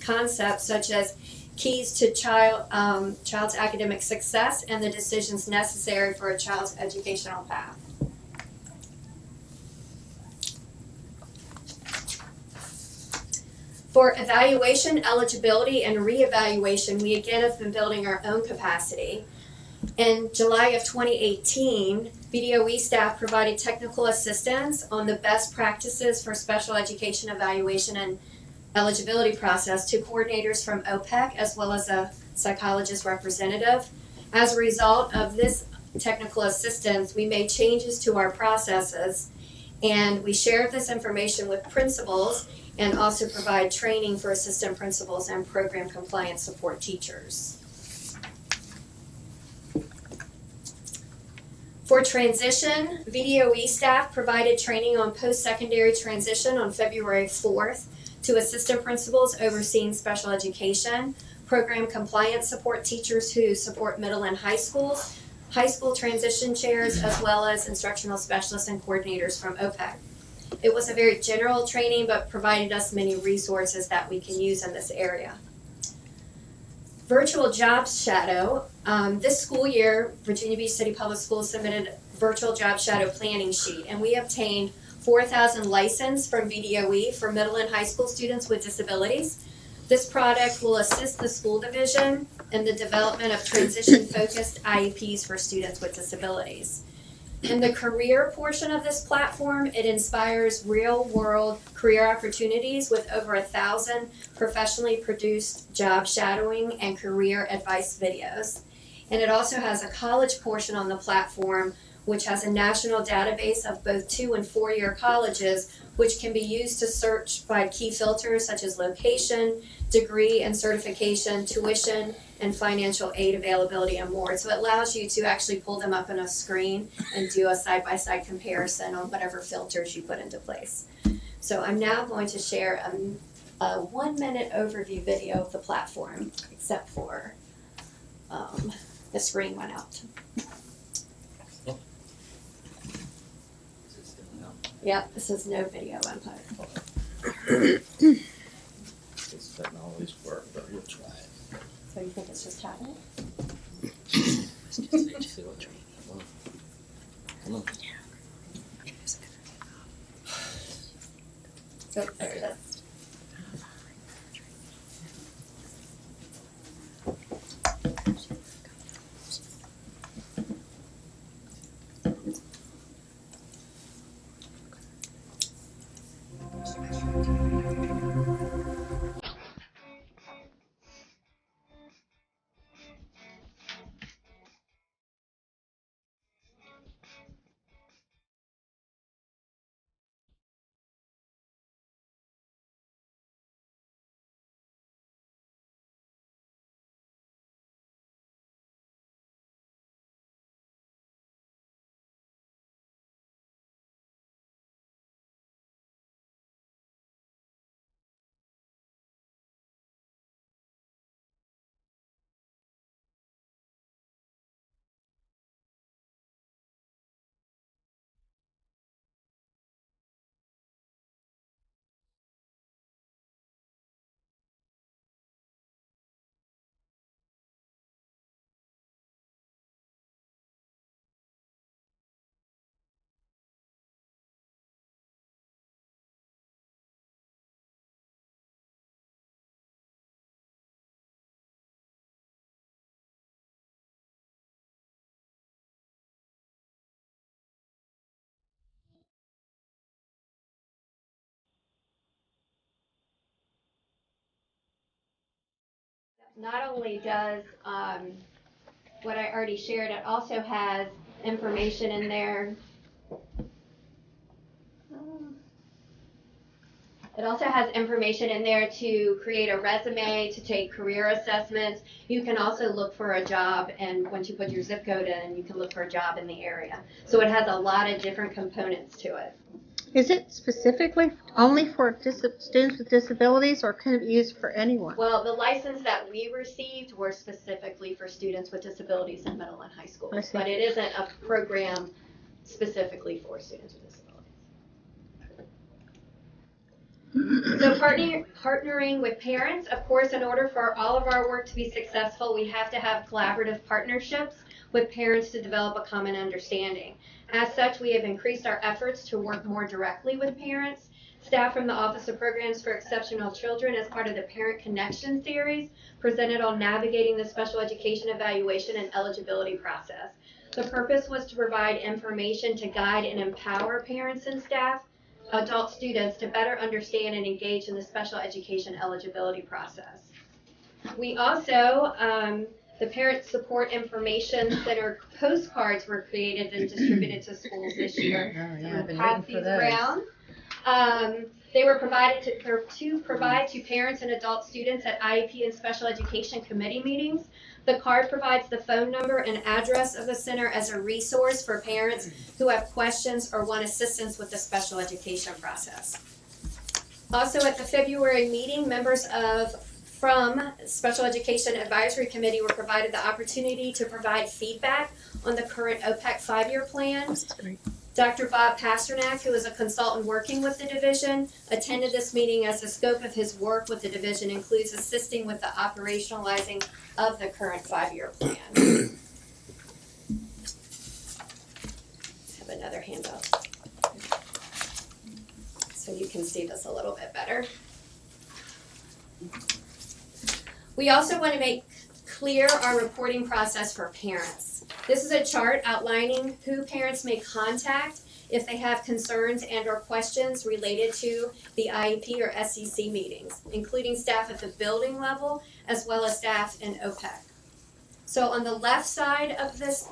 [SPEAKER 12] concepts such as keys to child's academic success and the decisions necessary for a child's educational path. For evaluation, eligibility, and reevaluation, we again have been building our own capacity. In July of 2018, VDOE staff provided technical assistance on the best practices for special education evaluation and eligibility process to coordinators from OPEC as well as a psychologist representative. As a result of this technical assistance, we made changes to our processes and we shared this information with principals and also provide training for assistant principals and program compliance support teachers. For transition, VDOE staff provided training on post-secondary transition on February 4th to assistant principals overseeing special education. program compliance support teachers who support middle and high schools, high school transition chairs, as well as instructional specialists and coordinators from OPEC. It was a very general training, but provided us many resources that we can use in this area. Virtual Jobs Shadow. This school year, Virginia Beach City Public Schools submitted a Virtual Job Shadow planning sheet, and we obtained 4,000 licenses from VDOE for middle and high school students with disabilities. This product will assist the school division in the development of transition-focused IEPs for students with disabilities. In the career portion of this platform, it inspires real-world career opportunities with over 1,000 professionally produced job shadowing and career advice videos. And it also has a college portion on the platform, which has a national database of both 2- and 4-year colleges, which can be used to search by key filters such as location, degree and certification, tuition, and financial aid availability, and more. So it allows you to actually pull them up on a screen and do a side-by-side comparison on whatever filters you put into place. So I'm now going to share a 1-minute overview video of the platform, except for the screen went out. Yep, this is no video input.
[SPEAKER 3] This doesn't always work, but we'll try it.
[SPEAKER 12] So you think it's just chatting?
[SPEAKER 3] Come on.
[SPEAKER 12] Oh, there it is. Not only does what I already shared, it also has information in there. It also has information in there to create a resume, to take career assessments. You can also look for a job, and once you put your zip code in, you can look for a job in the area. So it has a lot of different components to it.
[SPEAKER 1] Is it specifically only for students with disabilities, or can it be used for anyone?
[SPEAKER 12] Well, the license that we received were specifically for students with disabilities in middle and high school.
[SPEAKER 1] I see.
[SPEAKER 12] But it isn't a program specifically for students with disabilities. So partnering with parents, of course, in order for all of our work to be successful, we have to have collaborative partnerships with parents to develop a common understanding. As such, we have increased our efforts to work more directly with parents. Staff from the Office of Programs for Exceptional Children, as part of the Parent Connection series, presented on navigating the special education evaluation and eligibility process. The purpose was to provide information to guide and empower parents and staff, adult students, to better understand and engage in the special education eligibility process. We also, the Parent Support Information Center postcards were created and distributed to schools this year.
[SPEAKER 4] Oh, yeah, I've been
[SPEAKER 12] Pass
[SPEAKER 4] waiting for
[SPEAKER 12] these
[SPEAKER 4] those.
[SPEAKER 12] around. They were provided to provide to parents and adult students at IEP and special education committee meetings. The card provides the phone number and address of the center as a resource for parents who have questions or want assistance with the special education process. Also, at the February meeting, members of from Special Education Advisory Committee were provided the opportunity to provide feedback on the current OPEC 5-year plan. Dr. Bob Pasternak, who is a consultant working with the division, attended this meeting as the scope of his work with the division includes assisting with the operationalizing of the current 5-year plan. Have another handout so you can see this a little bit better. We also want to make clear our reporting process for parents. This is a chart outlining who parents may contact if they have concerns and or questions related to the IEP or SEC meetings, including staff at the building level as well as staff in OPEC. So on the left side of this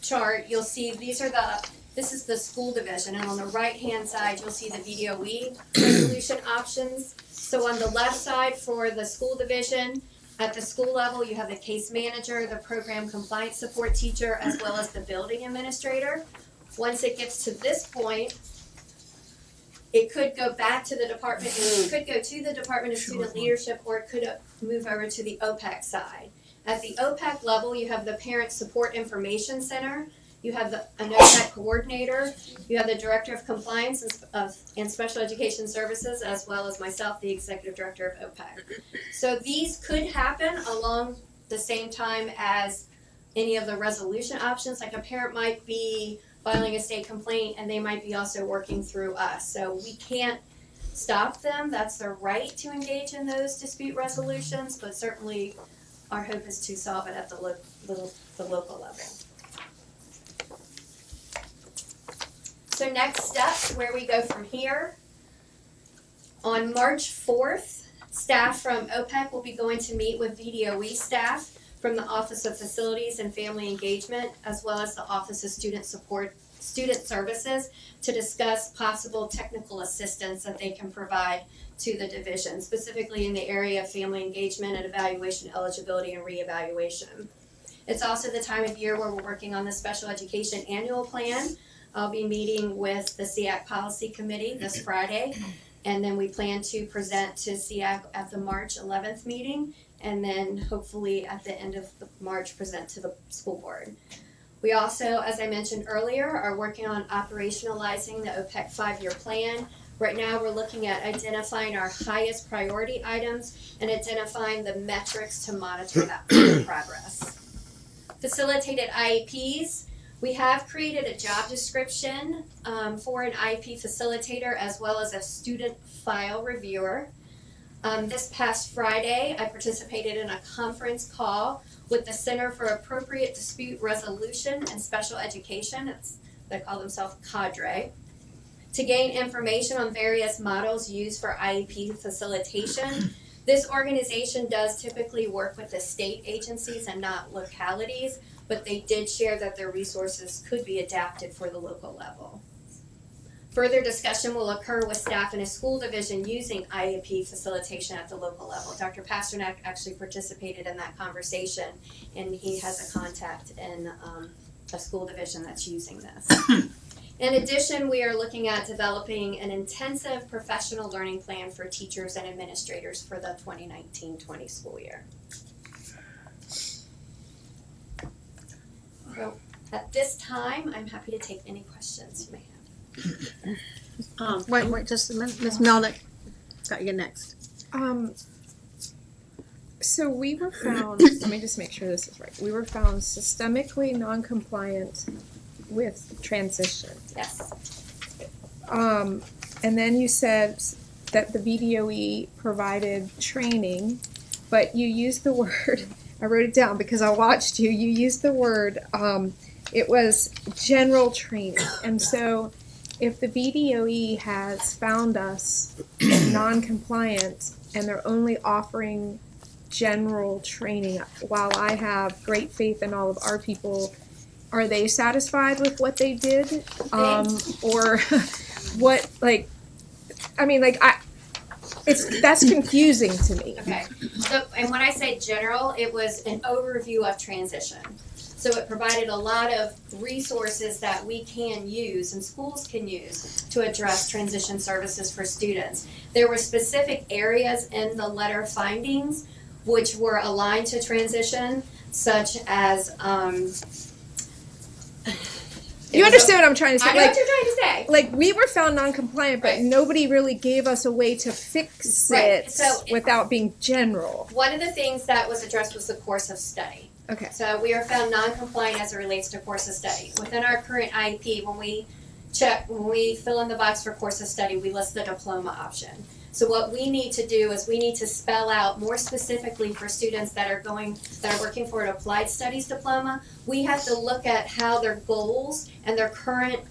[SPEAKER 12] chart, you'll see this is the school division, and on the right-hand side, you'll see the VDOE resolution options. So on the left side for the school division, at the school level, you have the case manager, the program compliance support teacher, as well as the building administrator. Once it gets to this point, it could go back to the department, it could go to the Department of Student Leadership, or it could move over to the OPEC side. At the OPEC level, you have the Parent Support Information Center, you have an OPEC coordinator, you have the Director of Compliance and Special Education Services, as well as myself, the Executive Director of OPEC. So these could happen along the same time as any of the resolution options, like a parent might be filing a state complaint and they might be also working through us. So we can't stop them, that's their right to engage in those dispute resolutions, but certainly our hope is to solve it at the local level. So next steps, where we go from here. On March 4th, staff from OPEC will be going to meet with VDOE staff from the Office of Facilities and Family Engagement, as well as the Office of Student Services, to discuss possible technical assistance that they can provide to the division, specifically in the area of family engagement and evaluation, eligibility, and reevaluation. It's also the time of year where we're working on the Special Education Annual Plan. I'll be meeting with the SEAC Policy Committee this Friday, and then we plan to present to SEAC at the March 11th meeting, and then hopefully at the end of March present to the school board. We also, as I mentioned earlier, are working on operationalizing the OPEC 5-year plan. Right now, we're looking at identifying our highest priority items and identifying the metrics to monitor that progress. Facilitated IEPs. We have created a job description for an IEP facilitator as well as a student file reviewer. This past Friday, I participated in a conference call with the Center for Appropriate Dispute Resolution and Special Education, they call themselves CADRE, to gain information on various models used for IEP facilitation. This organization does typically work with the state agencies and not localities, but they did share that their resources could be adapted for the local level. Further discussion will occur with staff in a school division using IEP facilitation at the local level. Dr. Pasternak actually participated in that conversation, and he has a contact in a school division that's using this. In addition, we are looking at developing an intensive professional learning plan for teachers and administrators for the 2019-20 school year. So at this time, I'm happy to take any questions you may have.
[SPEAKER 1] Wait, just a minute. Ms. Melnick, got you next.
[SPEAKER 8] So we were found, let me just make sure this is right. We were found systemically non-compliant with transition.
[SPEAKER 12] Yes.
[SPEAKER 8] And then you said that the VDOE provided training, but you used the word, I wrote it down because I watched you used the word, it was general training. And so if the VDOE has found us non-compliant and they're only offering general training, while I have great faith in all of our people, are they satisfied with what they did? Or what, like, I mean, like, that's confusing to me.
[SPEAKER 12] Okay, so, and when I say general, it was an overview of transition. So it provided a lot of resources that we can use and schools can use to address transition services for students. There were specific areas in the letter findings which were aligned to transition, such as
[SPEAKER 8] You understand what I'm trying to say?
[SPEAKER 12] I know what you're trying to say.
[SPEAKER 8] Like we were found non-compliant, but
[SPEAKER 12] Right.
[SPEAKER 8] nobody really gave us a way to fix
[SPEAKER 12] Right.
[SPEAKER 8] it
[SPEAKER 12] So
[SPEAKER 8] without being general.
[SPEAKER 12] One of the things that was addressed was the course of study.
[SPEAKER 8] Okay.
[SPEAKER 12] So we are found non-compliant as it relates to course of study. Within our current IEP, when we fill in the box for course of study, we list the diploma option. So what we need to do is we need to spell out more specifically for students that are working for an applied studies diploma, we have to look at how their goals and their current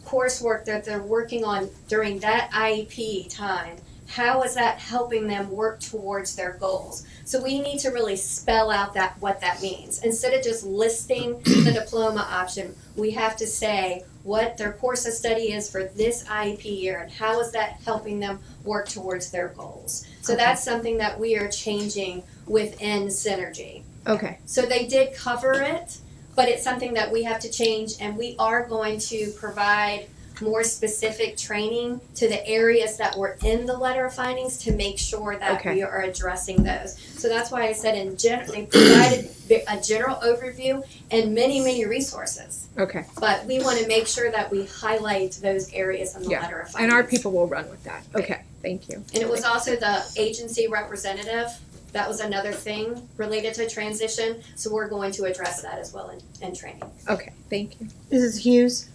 [SPEAKER 12] coursework that they're working on during that IEP time, how is that helping them work towards their goals? So we need to really spell out what that means. Instead of just listing the diploma option, we have to say what their course of study is for this IEP year and how is that helping them work towards their goals. So that's something that we are changing within Synergy.
[SPEAKER 8] Okay.
[SPEAKER 12] So they did cover it, but it's something that we have to change, and we are going to provide more specific training to the areas that were in the letter of findings to make sure that
[SPEAKER 8] Okay.
[SPEAKER 12] we are addressing those. So that's why I said they provided a general overview and many, many resources.
[SPEAKER 8] Okay.
[SPEAKER 12] But we want to make sure that we highlight those areas in the
[SPEAKER 8] Yeah.
[SPEAKER 12] letter of findings.
[SPEAKER 8] And our people will run with that. Okay. Thank you.
[SPEAKER 12] And it was also the agency representative. That was another thing related to transition. So we're going to address that as well in training.
[SPEAKER 8] Okay. Thank you.
[SPEAKER 1] Mrs. Hughes?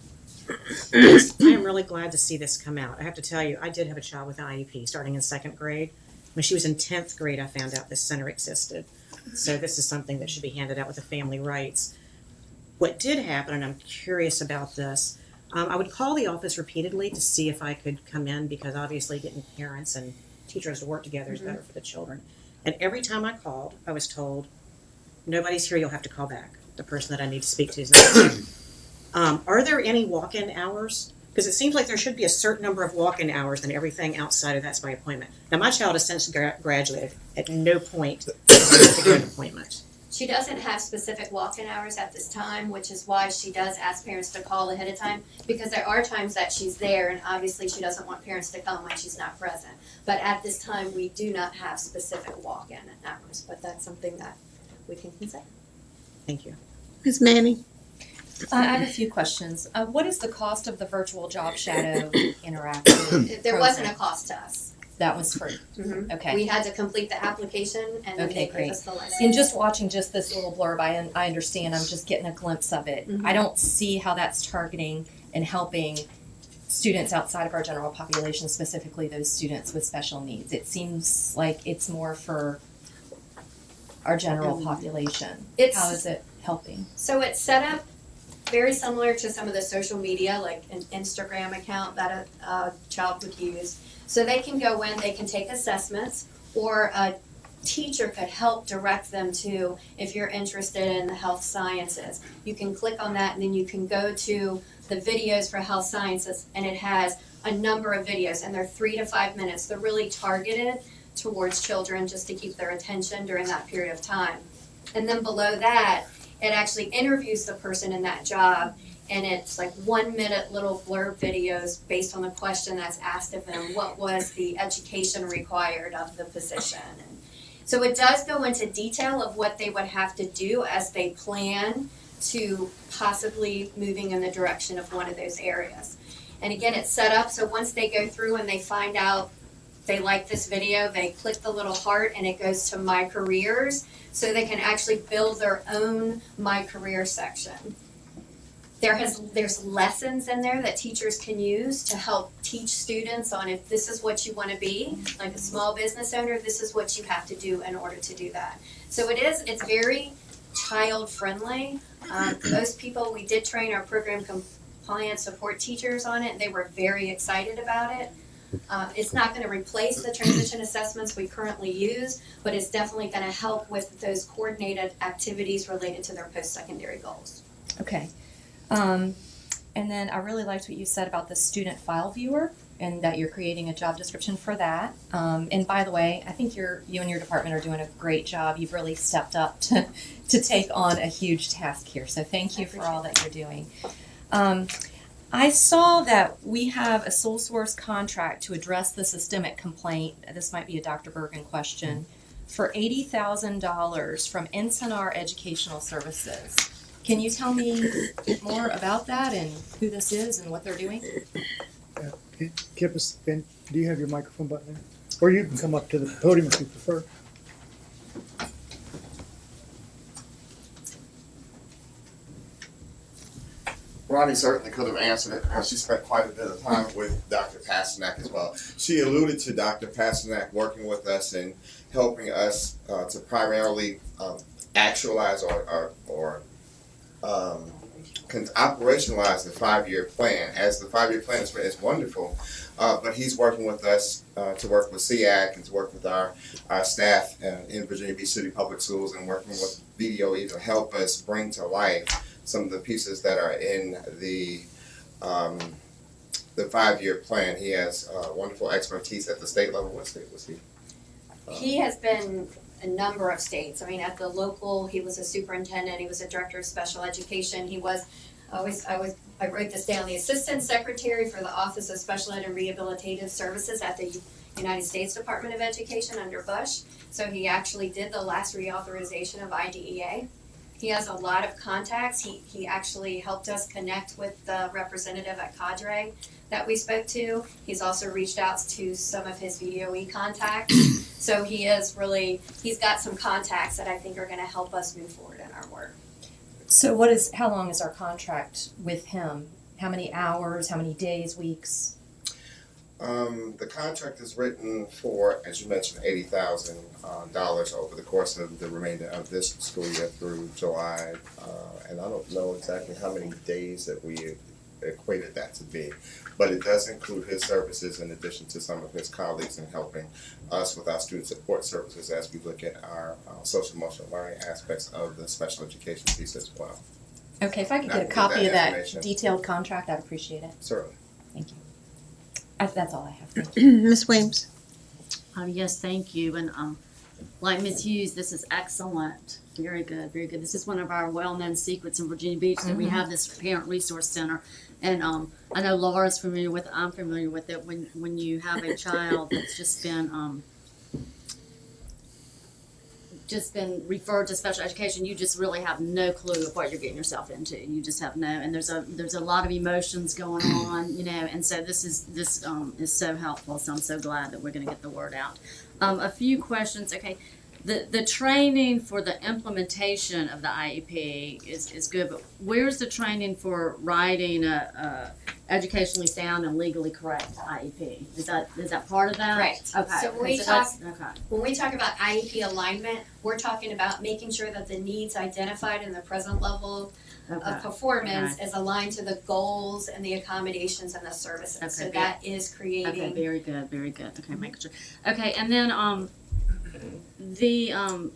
[SPEAKER 9] I am really glad to see this come out. I have to tell you, I did have a child with an IEP starting in second grade. When she was in 10th grade, I found out this center existed. So this is something that should be handed out with the family rights. What did happen, and I'm curious about this, I would call the office repeatedly to see if I could come in because obviously getting parents and teachers to work together is better for the children. And every time I called, I was told, nobody's here, you'll have to call back. The person that I need to speak to is not here. Are there any walk-in hours? Because it seems like there should be a certain number of walk-in hours and everything outside of that's by appointment. Now, my child has since graduated. At no point did I have to get an appointment.
[SPEAKER 12] She doesn't have specific walk-in hours at this time, which is why she does ask parents to call ahead of time, because there are times that she's there and obviously she doesn't want parents to come when she's not present. But at this time, we do not have specific walk-in hours, but that's something that we can consider.
[SPEAKER 9] Thank you.
[SPEAKER 1] Ms. Manning?
[SPEAKER 10] I have a few questions. What is the cost of the virtual job shadow interactive?
[SPEAKER 12] There wasn't a
[SPEAKER 10] program?
[SPEAKER 12] cost to us.
[SPEAKER 10] That was free. Okay.
[SPEAKER 12] We had to complete the application and then
[SPEAKER 10] Okay,
[SPEAKER 12] they gave
[SPEAKER 10] great.
[SPEAKER 12] us the license.
[SPEAKER 10] In just watching just this little blurb, I understand. I'm just getting a glimpse of it.
[SPEAKER 12] Mhm.
[SPEAKER 10] I don't see how that's targeting and helping students outside of our general population, specifically those students with special needs. It seems like it's more for our general population.
[SPEAKER 12] It's-
[SPEAKER 10] How is it helping?
[SPEAKER 12] So it's set up very similar to some of the social media, like an Instagram account that a child would use. So they can go in, they can take assessments, or a teacher could help direct them to, if you're interested in the health sciences. You can click on that and then you can go to the videos for health sciences, and it has a number of videos, and they're 3 to 5 minutes. They're really targeted towards children just to keep their attention during that period of time. And then below that, it actually interviews the person in that job, and it's like 1 minute little blurb videos based on the question that's asked of them. What was the education required of the position? And so it does go into detail of what they would have to do as they plan to possibly moving in the direction of one of those areas. And again, it's set up so once they go through and they find out they like this video, they click the little heart and it goes to My Careers, so they can actually build their own My Career section. There's lessons in there that teachers can use to help teach students on if this is what you want to be, like a small business owner, this is what you have to do in order to do that. So it's very child friendly. Most people, we did train our program compliance support teachers on it, and they were very excited about it. It's not going to replace the transition assessments we currently use, but it's definitely going to help with those coordinated activities related to their post-secondary goals.
[SPEAKER 10] Okay. And then I really liked what you said about the student file viewer and that you're creating a job description for that. And by the way, I think you and your department are doing a great job. You've really stepped up to take on a huge task here. So thank you for all that you're doing. I saw that we have a sole source contract to address the systemic complaint. This might be a Dr. Bergen question. For $80,000 from Ensinar Educational Services. Can you tell me more about that and who this is and what they're doing?
[SPEAKER 2] Kippis, Ben, do you have your microphone button there? Or you can come up to the podium if you prefer.
[SPEAKER 13] Ronnie certainly could have answered it because she spent quite a bit of time with Dr. Pasternak as well. She alluded to Dr. Pasternak working with us and helping us to primarily actualize or operationalize the 5-year plan. As the 5-year plan is wonderful, but he's working with us to work with SEAC and to work with our staff in Virginia Beach City Public Schools and working with VDOE to help us bring to life some of the pieces that are in the 5-year plan. He has wonderful expertise at the state level. What state was he?
[SPEAKER 12] He has been a number of states. I mean, at the local, he was a superintendent, he was a director of special education, he was, I wrote this down, the assistant secretary for the Office of Special Ed and Rehabilitative Services at the United States Department of Education under Bush. So he actually did the last reauthorization of IDEA. He has a lot of contacts. He actually helped us connect with the representative at Cadre that we spoke to. He's also reached out to some of his VDOE contacts. So he's got some contacts that I think are gonna help us move forward in our work.
[SPEAKER 10] So how long is our contract with him? How many hours, how many days, weeks?
[SPEAKER 13] The contract is written for, as you mentioned, $80,000 over the course of the remainder of this school year through July. And I don't know exactly how many days that we equated that to be, but it does include his services in addition to some of his colleagues in helping us with our student support services as we look at our social emotional learning aspects of the special education piece as well.
[SPEAKER 10] Okay, if I could
[SPEAKER 13] I
[SPEAKER 10] get a
[SPEAKER 13] can get
[SPEAKER 10] copy
[SPEAKER 13] that
[SPEAKER 10] of that
[SPEAKER 13] information.
[SPEAKER 10] detailed contract, I'd appreciate it.
[SPEAKER 13] Certainly.
[SPEAKER 10] Thank you. That's all I have. Thank you.
[SPEAKER 1] Ms. Williams?
[SPEAKER 6] Yes, thank you. And like Ms. Hughes, this is excellent. Very good, very good. This is one of our well-known secrets in Virginia Beach that we have this parent resource center. And I know Laura's familiar with it. I'm familiar with it. When you have a child that's just been referred to special education, you just really have no clue of what you're getting yourself into. You just have no, and there's a lot of emotions going on, you know, and so this is so helpful. So I'm so glad that we're going to get the word out. A few questions. Okay, the training for the implementation of the IEP is good, but where's the training for writing a educationally sound and legally correct IEP? Is that part of that?
[SPEAKER 12] Right.
[SPEAKER 6] Okay.
[SPEAKER 12] So
[SPEAKER 6] Okay.
[SPEAKER 12] when we talk about IEP alignment, we're talking about making sure that the needs identified in the present level of performance is aligned to the goals and the accommodations and the services.
[SPEAKER 6] Okay,
[SPEAKER 12] So
[SPEAKER 6] good.
[SPEAKER 12] that is creating.
[SPEAKER 6] Okay, very good, very good. Okay, making sure. Okay, and then the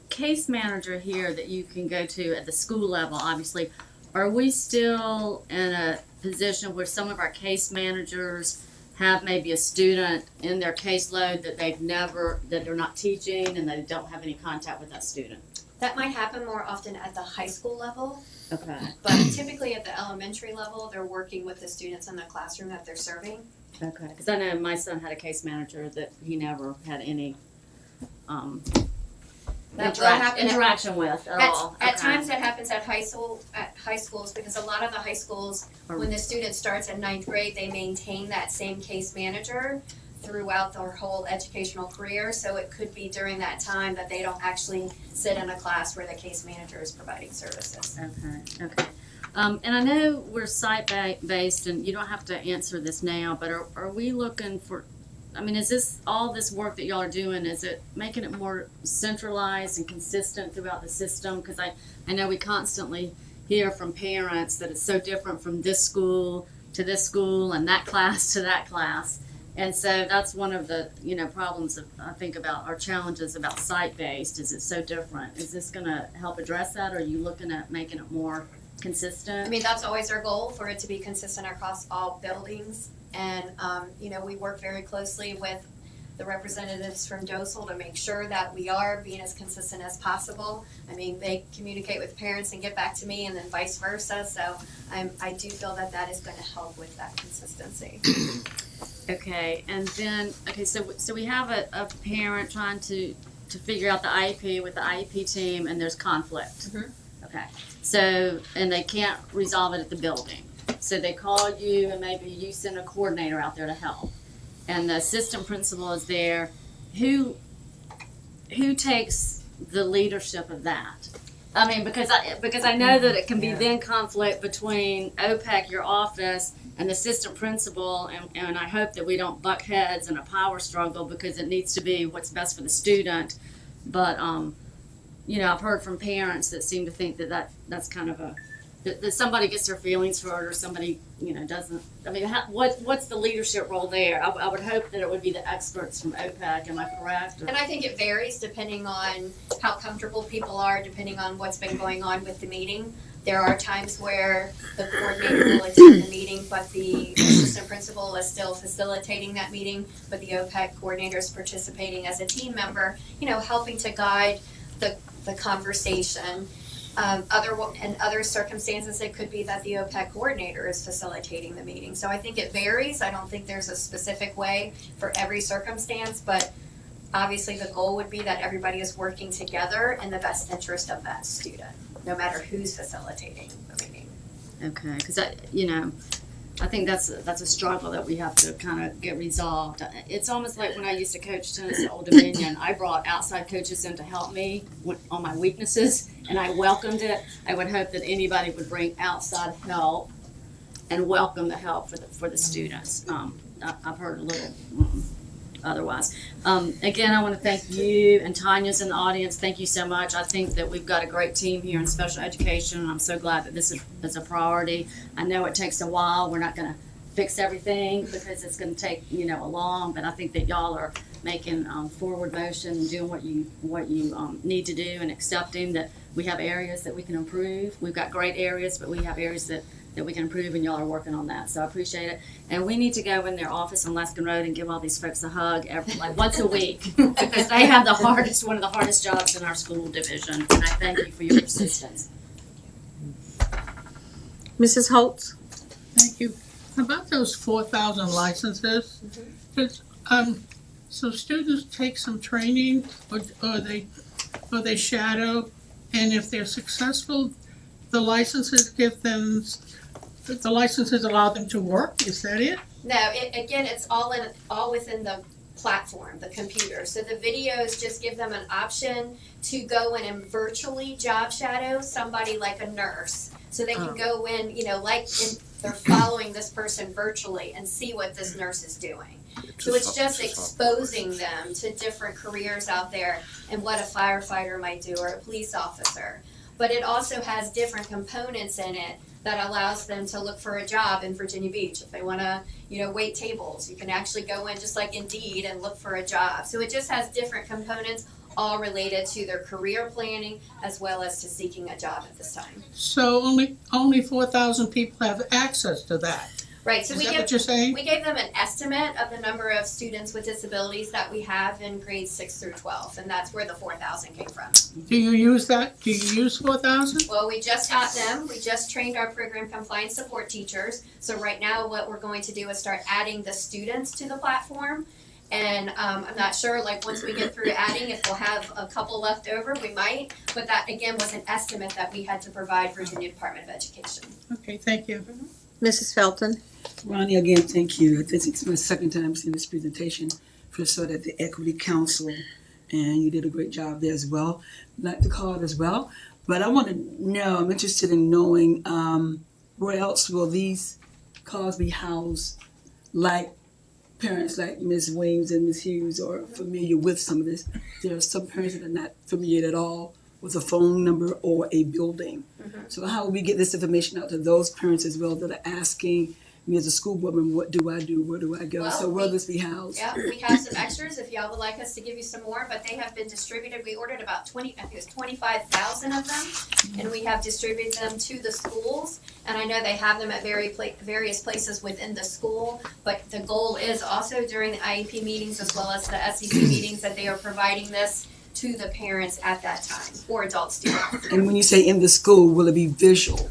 [SPEAKER 6] case manager here that you can go to at the school level, obviously, are we still in a position where some of our case managers have maybe a student in their caseload that they're not teaching and they don't have any contact with that student?
[SPEAKER 12] That might happen more often at the high school level,
[SPEAKER 6] Okay.
[SPEAKER 12] but typically at the elementary level, they're working with the students in the classroom that they're serving.
[SPEAKER 6] Okay, because I know my son had a case manager that he never had any
[SPEAKER 12] That will happen
[SPEAKER 6] interaction with at all.
[SPEAKER 12] At
[SPEAKER 6] Okay.
[SPEAKER 12] times that happens at high schools, because a lot of the high schools, when the student starts in 9th grade, they maintain that same case manager throughout their whole educational career. So it could be during that time that they don't actually sit in a class where the case manager is providing services.
[SPEAKER 6] Okay. And I know we're site-based, and you don't have to answer this now, but are we looking for, I mean, is this, all this work that y'all are doing, is it making it more centralized and consistent throughout the system? Because I know we constantly hear from parents that it's so different from this school to this school and that class to that class. And so that's one of the, problems I think about, our challenges about site-based, is it's so different. Is this gonna help address that, or are you looking at making it more consistent?
[SPEAKER 12] I mean, that's always our goal, for it to be consistent across all buildings And, we work very closely with the representatives from DOSL to make sure that we are being as consistent as possible. I mean, they communicate with parents and get back to me, and then vice versa. So I do feel that that is going to help with that consistency.
[SPEAKER 6] Okay, and then, so we have a parent trying to figure out the IEP with the IEP team, and there's conflict.
[SPEAKER 12] Mhm.
[SPEAKER 6] Okay, so, and they can't resolve it at the building. So they call you, and maybe you send a coordinator out there to help. And the assistant principal is there. Who takes the leadership of that? I mean, because I know that it can be then conflict between OPEC, your office, and the assistant principal, and I hope that we don't butt heads in a power struggle, because it needs to be what's best for the student. But I've heard from parents that seem to think that's kind of that somebody gets their feelings hurt, or somebody doesn't. I mean, what's the leadership role there? I would hope that it would be the experts from OPEC. Am I correct?
[SPEAKER 12] And I think it varies depending on how comfortable people are, depending on what's been going on with the meeting. There are times where the coordinator will attend the meeting, but the assistant principal is still facilitating that meeting, but the OPEC coordinator is participating as a team member, helping to guide the conversation. In other circumstances, it could be that the OPEC coordinator is facilitating the meeting. So I think it varies. I don't think there's a specific way for every circumstance, but obviously the goal would be that everybody is working together in the best interest of that student, no matter who's facilitating the meeting.
[SPEAKER 6] Okay, because I think that's a struggle that we have to kind of get resolved. It's almost like when I used to coach tennis at Old Dominion, I brought outside coaches in to help me on my weaknesses, and I welcomed it. I would hope that anybody would bring outside help and welcome the help for the students. I've heard a little otherwise. Again, I want to thank you, and Tanya's in the audience. Thank you so much. I think that we've got a great team here in special education, and I'm so glad that this is a priority. I know it takes a while. We're not going to fix everything because it's going to take a long, but I think that y'all are making forward motion, doing what you need to do, and accepting that we have areas that we can improve. We've got great areas, but we have areas that we can improve, and y'all are working on that. So I appreciate it. And we need to go in their office on Laskin Road and give all these folks a hug once a week, because they have one of the hardest jobs in our school division. And I thank you for your persistence.
[SPEAKER 1] Mrs. Holtz?
[SPEAKER 14] Thank you. About those 4,000 licenses, so students take some training, or they shadow, and if they're successful, the licenses allow them to work. Is that it?
[SPEAKER 12] No, it's all within the platform, the computer. So the videos just give them an option to go in and virtually job shadow somebody like a nurse. So they can go in, they're following this person virtually and see what this nurse is doing. So it's just exposing them to different careers out there and what a firefighter might do, or a police officer. But it also has different components in it that allows them to look for a job in Virginia Beach. If they want to, wait tables, you can actually go in just like Indeed and look for a job. So it just has different components, all related to their career planning as well as to seeking a job at this time.
[SPEAKER 14] So only 4,000 people have access to that.
[SPEAKER 12] Right, so
[SPEAKER 14] Is that what you're saying?
[SPEAKER 12] we gave them an estimate of the number of students with disabilities that we have in grades 6 through 12, and that's where the 4,000 came from.
[SPEAKER 14] Do you use that? Do you use 4,000?
[SPEAKER 12] Well, we just got them. We just trained our program compliance support teachers. So right now what we're going to do is start adding the students to the platform. And I'm not sure, once we get through adding, if we'll have a couple left over, we might. But that, again, was an estimate that we had to provide Virginia Department of Education.
[SPEAKER 14] Okay, thank you.
[SPEAKER 1] Mrs. Felton?
[SPEAKER 15] Ronnie, again, thank you. This is my second time seeing this presentation. First saw it at the Equity Council, and you did a great job there as well. Like the card as well. But I want to know, I'm interested in knowing where else will these cards be housed, like parents like Ms. Williams and Ms. Hughes are familiar with some of this. There are some parents that are not familiar at all with a phone number or a building. So how will we get this information out to those parents as well that are asking me as a school board member, what do I do? Where do I go?
[SPEAKER 12] Well,
[SPEAKER 15] So where will this be housed?
[SPEAKER 12] Yeah, we have some extras if y'all would like us to give you some more, but they have been distributed. We ordered about 25,000 of them, and we have distributed them to the schools. And I know they have them at various places within the school, but the goal is also during the IEP meetings as well as the SEC meetings that they are providing this to the parents at that time, or adult students.
[SPEAKER 15] And when you say in the school, will it be visual?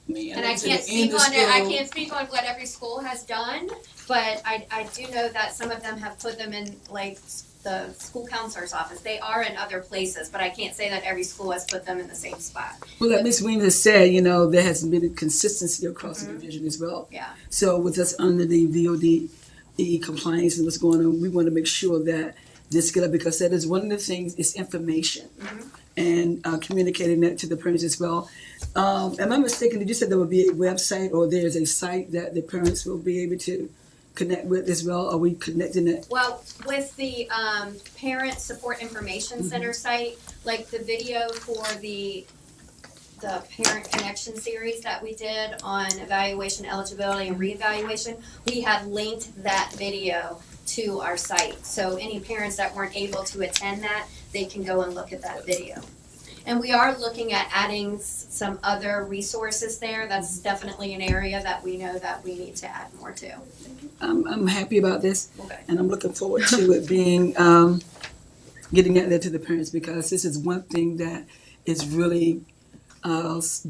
[SPEAKER 12] And I can't speak on it, I can't speak on what every school has done, but I do know that some of them have put them in like the school counselor's office. They are in other places, but I can't say that every school has put them in the same spot.
[SPEAKER 15] Well, like Ms. Weiner said, there hasn't been a consistency across the division as well.
[SPEAKER 12] Yeah.
[SPEAKER 15] So with us under the VOD compliance and what's going on, we want to make sure that this get up, because that is one of the things is information and communicating that to the parents as well. Am I mistaken? Did you say there will be a website or there's a site that the parents will be able to connect with as well? Are we connecting it?
[SPEAKER 12] Well, with the Parent Support Information Center site, like the video for the Parent Connection series that we did on evaluation, eligibility, and reevaluation, we have linked that video to our site. So any parents that weren't able to attend that, they can go and look at that video. And we are looking at adding some other resources there. That's definitely an area that we know that we need to add more to.
[SPEAKER 15] I'm happy about this,
[SPEAKER 12] Okay.
[SPEAKER 15] and I'm looking forward to it being getting out there to the parents, because this is one thing that is really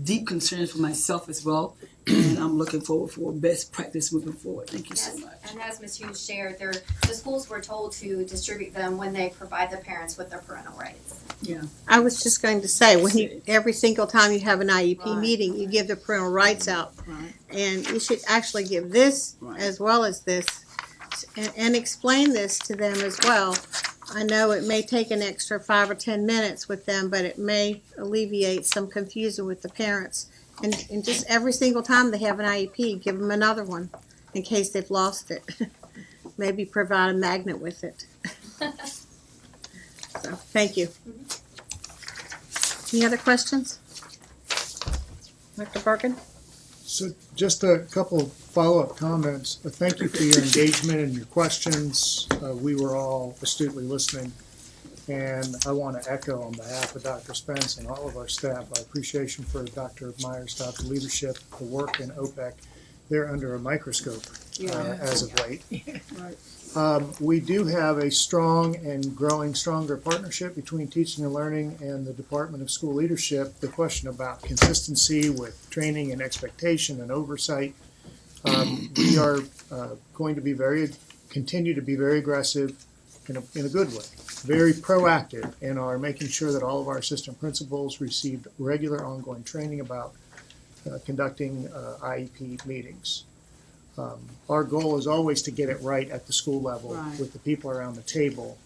[SPEAKER 15] deep concern for myself as well, and I'm looking forward for best practice moving forward. Thank you so
[SPEAKER 12] Yes,
[SPEAKER 15] much.
[SPEAKER 12] and as Ms. Hughes shared, the schools were told to distribute them when they provide the parents with their parental rights.
[SPEAKER 15] Yeah.
[SPEAKER 1] I was just going to say, every single time you have an IEP
[SPEAKER 15] Right.
[SPEAKER 1] meeting, you give the parental rights out.
[SPEAKER 15] Right.
[SPEAKER 1] And you should actually give this
[SPEAKER 15] Right.
[SPEAKER 1] as well as this, and explain this to them as well. I know it may take an extra 5 or 10 minutes with them, but it may alleviate some confusion with the parents. And just every single time they have an IEP, give them another one in case they've lost it. Maybe provide a magnet with it. So, thank you. Any other questions? Dr. Birkin?
[SPEAKER 2] So just a couple follow-up comments. Thank you for your engagement and your questions. We were all astutely listening. And I want to echo on behalf of Dr. Spence and all of our staff, our appreciation for Dr. Myers' Dr. leadership, the work in OPEC. They're under a microscope as of late. We do have a strong and growing stronger partnership between teaching and learning and the Department of School Leadership. The question about consistency with training and expectation and oversight. We are going to continue to be very aggressive in a good way, very proactive in our making sure that all of our assistant principals received regular ongoing training about conducting IEP meetings. Our goal is always to get it right at the school level with the people around the table.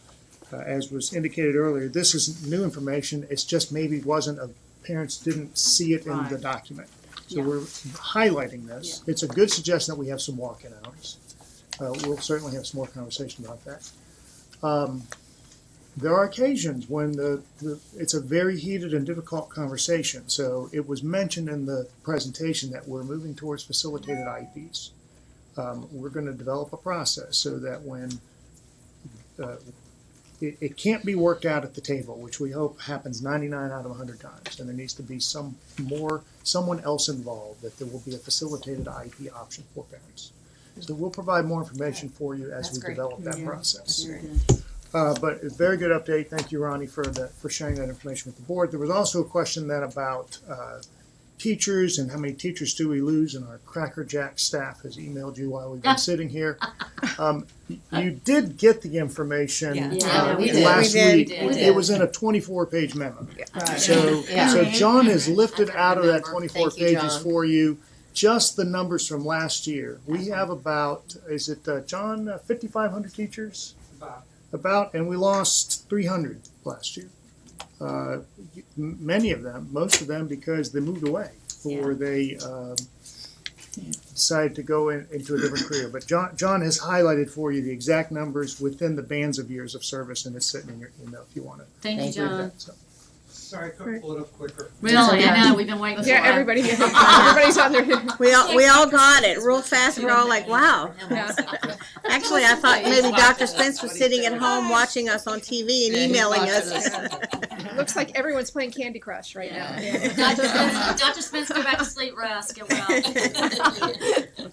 [SPEAKER 2] As was indicated earlier, this is new information. It's just maybe parents didn't see it in the document. So we're highlighting this. It's a good suggestion that we have some walk-in hours. We'll certainly have some more conversation about that. There are occasions when it's a very heated and difficult conversation. So it was mentioned in the presentation that we're moving towards facilitated IEPs. We're going to develop a process so that when it can't be worked out at the table, which we hope happens 99 out of 100 times, and there needs to be someone else involved, that there will be a facilitated IEP option for parents. So we'll provide more information for you as we develop that process. But a very good update. Thank you, Ronnie, for sharing that information with the board. There was also a question then about teachers and how many teachers do we lose, and our Cracker Jack staff has emailed you while we've been sitting here. You did get the information
[SPEAKER 4] we did.
[SPEAKER 2] last
[SPEAKER 1] We did.
[SPEAKER 2] week.
[SPEAKER 4] We did.
[SPEAKER 2] It was in a 24-page memo.
[SPEAKER 4] Right.
[SPEAKER 2] So John has lifted out of that
[SPEAKER 4] remember.
[SPEAKER 2] 24
[SPEAKER 4] Thank you,
[SPEAKER 2] pages
[SPEAKER 4] John.
[SPEAKER 2] for you just the numbers from last year. We have about, is it John, 5,500 teachers? About, and we lost 300 last year. Many of them, most of them, because they moved away or they decided to go into a different career. But John has highlighted for you the exact numbers within the bands of years of service, and it's sitting in your email if you want to
[SPEAKER 6] Thank you,
[SPEAKER 2] read
[SPEAKER 6] John.
[SPEAKER 2] that. So,
[SPEAKER 11] Sorry, I couldn't pull it up quicker.
[SPEAKER 6] Really, I know, we've been waiting for
[SPEAKER 8] Yeah,
[SPEAKER 6] it.
[SPEAKER 8] everybody's on their.
[SPEAKER 1] We all got it real fast. We're all like, wow.
[SPEAKER 8] Yeah.
[SPEAKER 1] Actually, I thought maybe Dr. Spence was sitting at home watching us on TV and emailing us.
[SPEAKER 8] Looks like everyone's playing Candy Crush right now.
[SPEAKER 6] Dr. Spence, go back to sleep, rest, get well.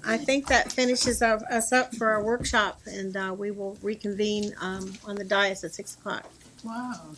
[SPEAKER 1] I think that finishes us up for our workshop, and we will reconvene on the dais at 6 o'clock.
[SPEAKER 14] Wow.